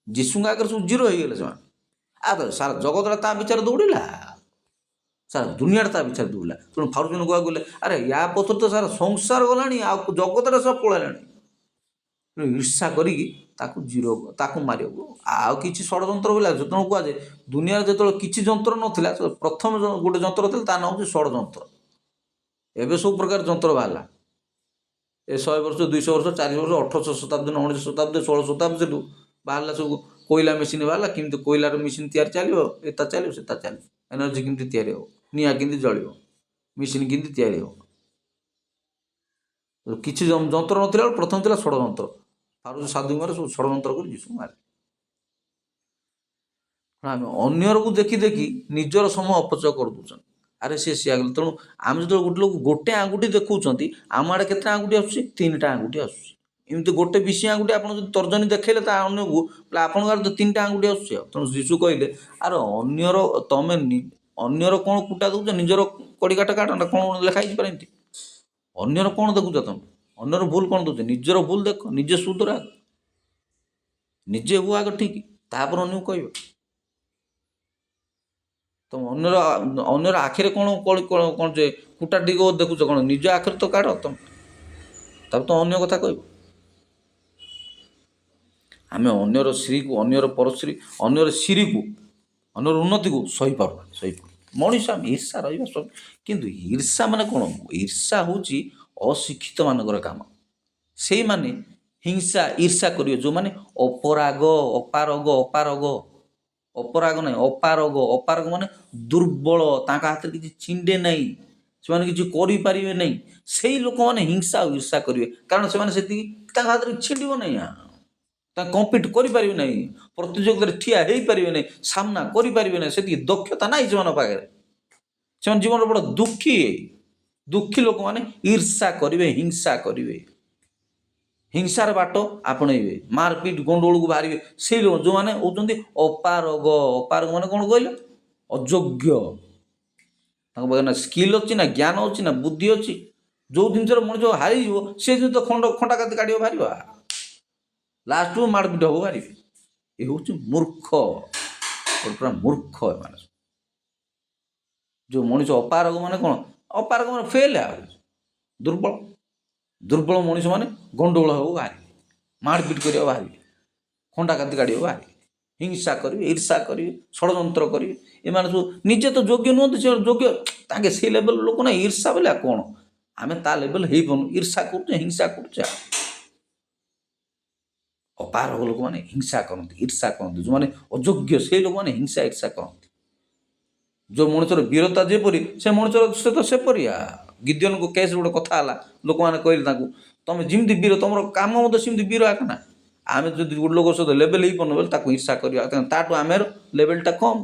[SPEAKER 1] ଯୀଶୁଙ୍କ ଆଗରେ ସବୁ ଜିରୋ ହେଇଗଲେ ସେମାନେ, ସାରା ଜଗତଟା ତା ବିଚାର ଦୌଡ଼ିଲା, ସାରା ଦୁନିଆଟା ତା ବିଚାର ଦୌଡ଼ିଲା। ତେଣୁ ଫାରୁସି ମାନେ କୁହାକୁ ଗଲେ, ଆରେ ୟା ପଛରେ ତ ସାରା ସଂସାର ଗଲାଣି, ଆଉ ଜଗତଟା ସବୁ ପଳେଇଲାଣି। ଈର୍ଷା କରିକି ତାକୁ ମାରିବାକୁ ଆଉ କିଛି ଷଡ଼ଯନ୍ତ୍ର ବି ଲାଗୁଛି। ତେଣୁ କୁହାଯାଏ ଦୁନିଆରେ ଯେତେବେଳେ କିଛି ଯନ୍ତ୍ର ନଥିଲା, ପ୍ରଥମେ ଗୋଟେ ଯନ୍ତ୍ର ଥିଲା, ତା ନାଁ ହେଉଛି ଷଡ଼ଯନ୍ତ୍ର। ଏବେ ସବୁ ପ୍ରକାର ଯନ୍ତ୍ର ବାହାରିଲା, ଏ 100 ବର୍ଷ, 200 ବର୍ଷ, 400 ବର୍ଷ, 18ଶ ଶତାବ୍ଦୀ, 19ଶ ଶତାବ୍ଦୀ, 16ଶ ଶତାବ୍ଦୀରୁ ବାହାରିଲା ସବୁ କୋଇଲା ମେସିନ୍ ବାହାରିଲା। କେମିତି କୋଇଲାର ମେସିନ୍ ତିଆରି ଚାଲିବ, ଏତା ଚାଲିବ ସେତା ଚାଲିବ, ଏନର୍ଜି କେମିତି ତିଆରି ହେବ, ନିଆଁ କେମିତି ଜଳିବ, ମେସିନ୍ କେମିତି ତିଆରି ହେବ। କିଛି ଯନ୍ତ୍ର ନଥିଲା ବେଳେ ପ୍ରଥମ ଥିଲା ଷଡ଼ଯନ୍ତ୍ର। ଫାରୁସି ସାଧୁମାରେ ସବୁ ଷଡ଼ଯନ୍ତ୍ର କରି ଯୀଶୁ ମାରେ। ଆମେ ଅନ୍ୟକୁ ଦେଖି ନିଜର ସମୟ ଅପଚୟ କରିଦେଉଛନ୍ତି। ଆରେ ସିଏ ଗଲେ, ତେଣୁ ଆମେ ଯେତେବେଳେ ଗୋଟେ ଲୋକ ଗୋଟେ ଆଙ୍ଗୁଠି ଦେଖାଉଛନ୍ତି, ଆମ ଆଡ଼େ କେତେଟା ଆଙ୍ଗୁଠି ଆସୁଛି, 3ଟା ଆଙ୍ଗୁଠି ଆସୁଛି। ଏମିତି ଗୋଟେ ବିଶି ଆଙ୍ଗୁଠି ଆପଣ ଯଦି ତର୍ଜନୀ ଦେଖେଇଲେ ତା ଅନ୍ୟକୁ, ବୋଲେ ଆପଣଙ୍କ ଆଡ଼େ ତ 3ଟା ଆଙ୍ଗୁଠି ଆସୁଛି। ତେଣୁ ଯୀଶୁ କହିଲେ, ଆରେ ଅନ୍ୟର କ'ଣ କୁଟା ଦେଉଛ, ନିଜର କଡ଼ି କାଟ ନା କ'ଣ ଲେଖା ହେଇଛି ପାରେ ଏମିତି। ଅନ୍ୟର କ'ଣ ଦେଖୁଛ ତମେ, ଅନ୍ୟର ଭୁଲ କ'ଣ ଦେଉଛ, ନିଜର ଭୁଲ ଦେଖ, ନିଜେ ସୁଧର, ନିଜେ ହୁଅ ଆଗ ଠିକ୍, ତାପରେ ଅନ୍ୟକୁ କହିବ। ତମ ଅନ୍ୟର ଆଖିରେ କ'ଣ କ'ଣ ଯେ କୁଟା ଦିଗ ଦେଖୁଛ, କ'ଣ ନିଜ ଆଖିରେ ତ କାଢ଼ ତମେ, ତାପରେ ତ ଅନ୍ୟ କଥା କହିବ। ଆମେ ଅନ୍ୟର ସ୍ତ୍ରୀକୁ, ଅନ୍ୟର ପରଶ୍ରୀ, ଅନ୍ୟର ସ୍ତ୍ରୀକୁ, ଅନ୍ୟର ଉନ୍ନତିକୁ ସହିପାରୁନା। ମଣିଷ ଆମେ ଈର୍ଷା ରହିବା ସବୁ। କିନ୍ତୁ ଈର୍ଷା ମାନେ କ'ଣ? ଈର୍ଷା ହେଉଛି ଅଶିକ୍ଷିତ ମାନଙ୍କର କାମ। ସେଇମାନେ ହିଂସା ଈର୍ଷା କରିବେ ଯେଉଁମାନେ ଅପରାଗ ଅପରାଗ ନାହିଁ, ଅପାରଗ ମାନେ ଦୁର୍ବଳ, ତାଙ୍କ ହାତରେ କିଛି ଛିଣ୍ଡେ ନାହିଁ, ସେମାନେ କିଛି କରିପାରିବେ ନାହିଁ। ସେଇ ଲୋକମାନେ ହିଂସା ଆଉ ଈର୍ଷା କରିବେ, କାରଣ ସେମାନେ ସେତିକି ତାଙ୍କ ହାତରେ ଛିଣ୍ଡିବ ନାହିଁ, ତାଙ୍କ କମ୍ପିଟ୍ କରିପାରିବେ ନାହିଁ, ପ୍ରତିଯୋଗିତାରେ ଠିଆ ହେଇପାରିବେ ନାହିଁ, ସାମ୍ନା କରିପାରିବେ ନାହିଁ, ସେତିକି ଦକ୍ଷତା ନାହିଁ ସେମାନଙ୍କ ପାଖରେ। ସେମାନେ ଜୀବନରେ ବଡ଼ ଦୁଃଖୀ ଲୋକମାନେ ଈର୍ଷା କରିବେ, ହିଂସା କରିବେ, ହିଂସାର ବାଟ ଆପଣେଇବେ, ମାରପିଟ ଗଣ୍ଡଗୋଳକୁ ବାହାରିବେ। ସେଇ ଲୋକ ଯେଉଁମାନେ ହେଉଛନ୍ତି ଅପାରଗ ମାନେ କ'ଣ କହିଲେ? ଅଯୋଗ୍ୟ। ତାଙ୍କ ପାଖରେ ନା ସ୍କିଲ୍ ଅଛି, ନା ଜ୍ଞାନ ଅଛି, ନା ବୁଦ୍ଧି ଅଛି। ଯେଉଁ ଜିନିଷରେ ମଣିଷ ହାରିଯିବ ସେ ଜିନିଷ ଖଣ୍ଡା କାତି କାଢ଼ିବ ବାହାରିବ, ଲାଷ୍ଟକୁ ମାରପିଟ ହବ ବାହାରିବେ। ଏ ହେଉଛି ମୂର୍ଖ, ପୁରା ମୂର୍ଖ ଏମାନେ। ଯେଉଁ ମଣିଷ ଅପାରଗ ମାନେ କ'ଣ? ଅପାରଗ ମାନେ ଫେଲ୍, ଦୁର୍ବଳ ମଣିଷ ମାନେ ଗଣ୍ଡଗୋଳ ହବ ବାହାରିବେ, ମାରପିଟ କରିବାକୁ ବାହାରିବେ, ଖଣ୍ଡା କାତି କାଢ଼ିବାକୁ ବାହାରିବେ, ହିଂସା କରିବେ, ଈର୍ଷା କରିବେ, ଷଡ଼ଯନ୍ତ୍ର କରିବେ। ଏମାନେ ସବୁ ନିଜେ ତ ଯୋଗ୍ୟ ନୁହନ୍ତି, ସେ ଯୋଗ୍ୟ ତାଙ୍କେ ସେଇ ଲେଭେଲ ଲୋକ ନା। ଈର୍ଷା ବୋଲେ କ'ଣ? ଆମେ ତା ଲେଭେଲ ହେଇପାରୁନୁ, ଈର୍ଷା କରୁଛେ, ହିଂସା କରୁଛେ। ଅପାରଗ ଲୋକମାନେ ହିଂସା କରନ୍ତି, ଈର୍ଷା କରନ୍ତି। ଯେଉଁମାନେ ଅଯୋଗ୍ୟ ସେଇ ଲୋକମାନେ ହିଂସା ଈର୍ଷା କରନ୍ତି। ଯେଉଁ ମଣିଷର ବୀରତା ଯେପରି, ସେ ମଣିଷର ସହିତ ସେପରି। ଗିଦିୟନଙ୍କ କେସ୍ରେ ଗୋଟେ କଥା ହେଲା, ଲୋକମାନେ କହିଲେ ତାଙ୍କୁ, ତମେ ଯେମିତି ବୀର, ତମର କାମ ମଧ୍ୟ ସେମିତି ବୀର ଆକା ନା। ଆମେ ଯଦି ଗୋଟେ ଲୋକ ସହିତ ଲେଭେଲ ହେଇପାରୁନୁ ବୋଲେ ତାକୁ ଈର୍ଷା କରିବା, ତାଠୁ ଆମର ଲେଭେଲଟା କମ୍।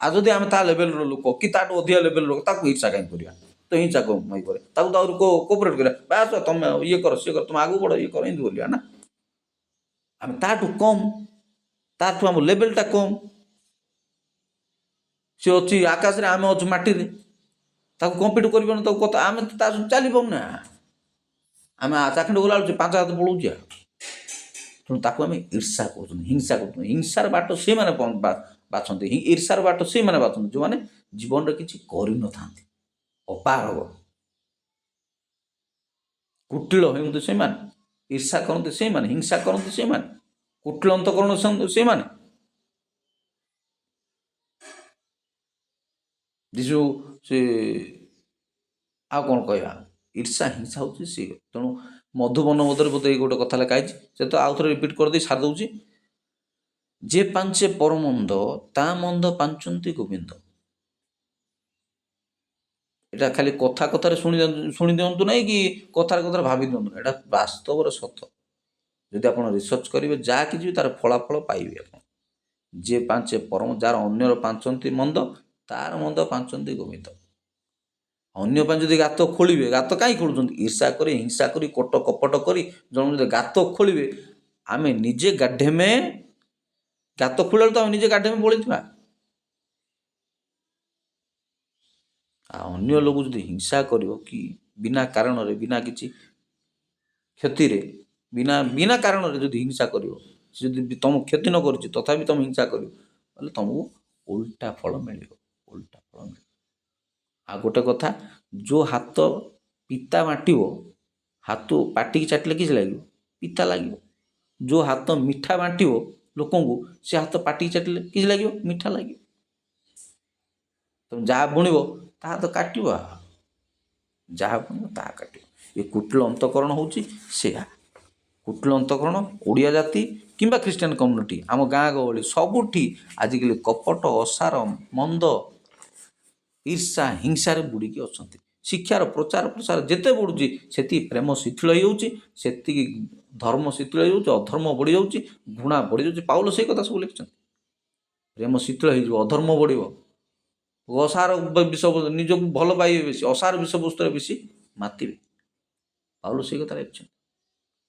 [SPEAKER 1] ଆଉ ଯଦି ଆମେ ତା ଲେଭେଲର ଲୋକ କି ତାଠୁ ଅଧିକା ଲେଭେଲର ଲୋକ, ତାକୁ ଈର୍ଷା କାହିଁ କରିବା? ତ ହିଂସା କମ୍ କରେ, ତାକୁ ତ ଆହୁରି କୋପରେଟ୍ କରିବା, ବାସ ତମେ ଇଏ କର, ସିଏ କର, ତମେ ଆଗକୁ ବଢ଼, ଇଏ କର, ଏମିତି ବୋଲିବା ନା। ଆମେ ତାଠୁ କମ୍, ତାଠୁ ଆମ ଲେଭେଲଟା କମ୍। ସେ ଅଛି ଆକାଶରେ, ଆମେ ଅଛୁ ମାଟିରେ, ତାକୁ କମ୍ପିଟ୍ କରିପାରୁନୁ, ତାକୁ କଥା ଆମେ ତା ସହିତ ଚାଲିପାରୁନା। ଆମେ ଚାକିରି ଗଲାବେଳକୁ 5 ହାତ ପଳାଉଛି। ତେଣୁ ତାକୁ ଆମେ ଈର୍ଷା କରୁଛନ୍ତି, ହିଂସା କରୁଛନ୍ତି। ହିଂସାର ବାଟ ସେଇମାନେ ବାଛନ୍ତି, ଈର୍ଷାର ବାଟ ସେଇମାନେ ବାଛନ୍ତି ଯେଉଁମାନେ ଜୀବନରେ କିଛି କରିନଥାନ୍ତି, ଅପାରଗ, କୁଟିଳ ହେଉଛନ୍ତି ସେମାନେ, ଈର୍ଷା କରନ୍ତି ସେଇମାନେ, ହିଂସା କରନ୍ତି ସେଇମାନେ, କୁଟିଳ ଅନ୍ତଃକରଣ ସେଇମାନେ। ଯେଉଁ ସେ ଆଉ କ'ଣ କହିବା, ଈର୍ଷା ହିଂସା ହେଉଛି ସେ। ତେଣୁ ମଧୁବନ ମଧ୍ୟରେ ବୋଧେ ଏଇ ଗୋଟେ କଥା ଲେଖା ହେଇଛି, ସେ ତ ଆଉ ଥରେ ରିପିଟ୍ କରିଦେଇ ସାରି ଦେଉଛି। ଯେ ପାଞ୍ଚେ ପରମନ୍ଦ, ତା ମନ୍ଦ ପାଞ୍ଚନ୍ତି ଗୋବିନ୍ଦ। ଏଇଟା ଖାଲି କଥାରେ ଶୁଣି ଦିଅନ୍ତୁ ନାହିଁ, କି କଥାରେ ଭାବି ଦିଅନ୍ତୁ ନାହିଁ, ଏଇଟା ବାସ୍ତବରେ ସତ। ଯଦି ଆପଣ ରିସର୍ଚ୍ଚ କରିବେ, ଯାହା କିଛି ବି ତାର ଫଳାଫଳ ପାଇବେ ଆପଣ। ଯେ ପାଞ୍ଚେ ପରମ, ଯାହାର ଅନ୍ୟର ପାଞ୍ଚନ୍ତି ମନ୍ଦ, ତାର ମନ୍ଦ ପାଞ୍ଚନ୍ତି ଗୋବିନ୍ଦ। ଅନ୍ୟ ପାଇଁ ଯଦି ଗାତ ଖୋଳିବେ, ଗାତ କାହିଁ ଖୋଳୁଛନ୍ତି? ଈର୍ଷା କରି, ହିଂସା କରି, କୋଟ କପଟ କରି ଜଣକୁ ଯଦି ଗାତ ଖୋଳିବେ, ଆମେ ନିଜେ ଗାଢେମେ, ଗାତ ଖୋଳିଲେ ତ ଆମେ ନିଜେ ଗାଢେମେ ବଳିଥିବା। ଆଉ ଅନ୍ୟ ଲୋକ ଯଦି ହିଂସା କରିବ, କି ବିନା କାରଣରେ, ବିନା କିଛି କ୍ଷତିରେ, ବିନା କାରଣରେ ଯଦି ହିଂସା କରିବ, ସେ ଯଦି ତୁମ କ୍ଷତି ନ କରୁଛି ତଥାପି ତୁମେ ହିଂସା କରିବ, ତାହେଲେ ତୁମକୁ ଓଲଟା ଫଳ ମିଳିବ। ଆଉ ଗୋଟେ କଥା, ଯେଉଁ ହାତ ପିତା ବାଟିବ, ହାତ ପାଟିକି ଚାଟିଲେ କିଛି ଲାଗିବ? ପିତା ଲାଗିବ। ଯେଉଁ ହାତ ମିଠା ବାଣ୍ଟିବ ଲୋକଙ୍କୁ, ସେ ହାତ ପାଟିକି ଚାଟିଲେ କିଛି ଲାଗିବ? ମିଠା ଲାଗିବ। ତମେ ଯାହା ବୁଣିବ ତାହା ତ କାଟିବ, ଯାହା ବୁଣିବ ତାହା କାଟିବ। ଏ କୁଟିଳ ଅନ୍ତଃକରଣ ହେଉଛି ସେୟା। କୁଟିଳ ଅନ୍ତଃକରଣ ଓଡ଼ିଆ ଜାତି କିମ୍ବା ଖ୍ରୀଷ୍ଟିଆନ କମ୍ୟୁନିଟି, ଆମ ଗାଁ ଗହଳି ସବୁଠି ଆଜିକାଲି କପଟ, ଅସାର, ମନ୍ଦ, ଈର୍ଷା, ହିଂସାରେ ବୁଡ଼ିକି ଅଛନ୍ତି। ଶିକ୍ଷାର ପ୍ରଚାର ପ୍ରସାର ଯେତେ ବଢ଼ୁଛି, ସେତିକି ପ୍ରେମ ଶିଥିଳ ହେଇଯାଉଛି, ସେତିକି ଧର୍ମ ଶିଥିଳ ହେଇଯାଉଛି, ଅଧର୍ମ ବଢ଼ିଯାଉଛି, ଘୃଣା ବଢ଼ିଯାଉଛି। ପାଉଲ ସେଇ କଥା ସବୁ ଲେଖିଛନ୍ତି। ପ୍ରେମ ଶିଥିଳ ହେଇଯିବ, ଅଧର୍ମ ବଢ଼ିବ, ଅସାର ବିଷୟବସ୍ତୁ, ନିଜକୁ ଭଲ ପାଇବେ ବେଶୀ, ଅସାର ବିଷୟବସ୍ତୁରେ ବେଶୀ ମାତିବେ। ପାଉଲ ସେଇ କଥା ଲେଖିଛନ୍ତି।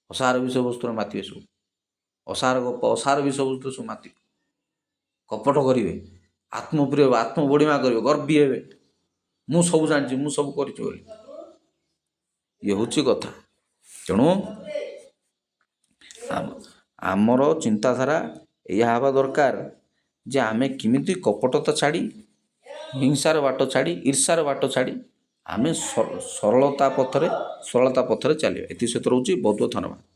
[SPEAKER 1] ଅସାର ବିଷୟବସ୍ତୁରେ ମାତିବେ ସବୁ, ଅସାର ଗପ, ଅସାର ବିଷୟବସ୍ତୁ ସବୁ ମାତିବେ, କପଟ କରିବେ, ଆତ୍ମପ୍ରିୟ, ଆତ୍ମବଡ଼ିମା କରିବେ, ଗର୍ବୀ ହେବେ, ମୁଁ ସବୁ ଜାଣିଛି, ମୁଁ ସବୁ କରିଛି ବୋଲି। ଇଏ ହେଉଛି କଥା। ତେଣୁ ଆମର ଚିନ୍ତାଧାରା ଏହା ହେବା ଦରକାର ଯେ ଆମେ କେମିତି କପଟତା ଛାଡ଼ି ହିଂସାର ବାଟ ଛାଡ଼ି ଈର୍ଷାର ବାଟ ଛାଡ଼ି ଆମେ ସରଳତା ପଥରେ ଚାଲିବା। ଏଥି ସହିତ ରହୁଛି। ବହୁତ ବହୁତ ଧନ୍ୟବାଦ।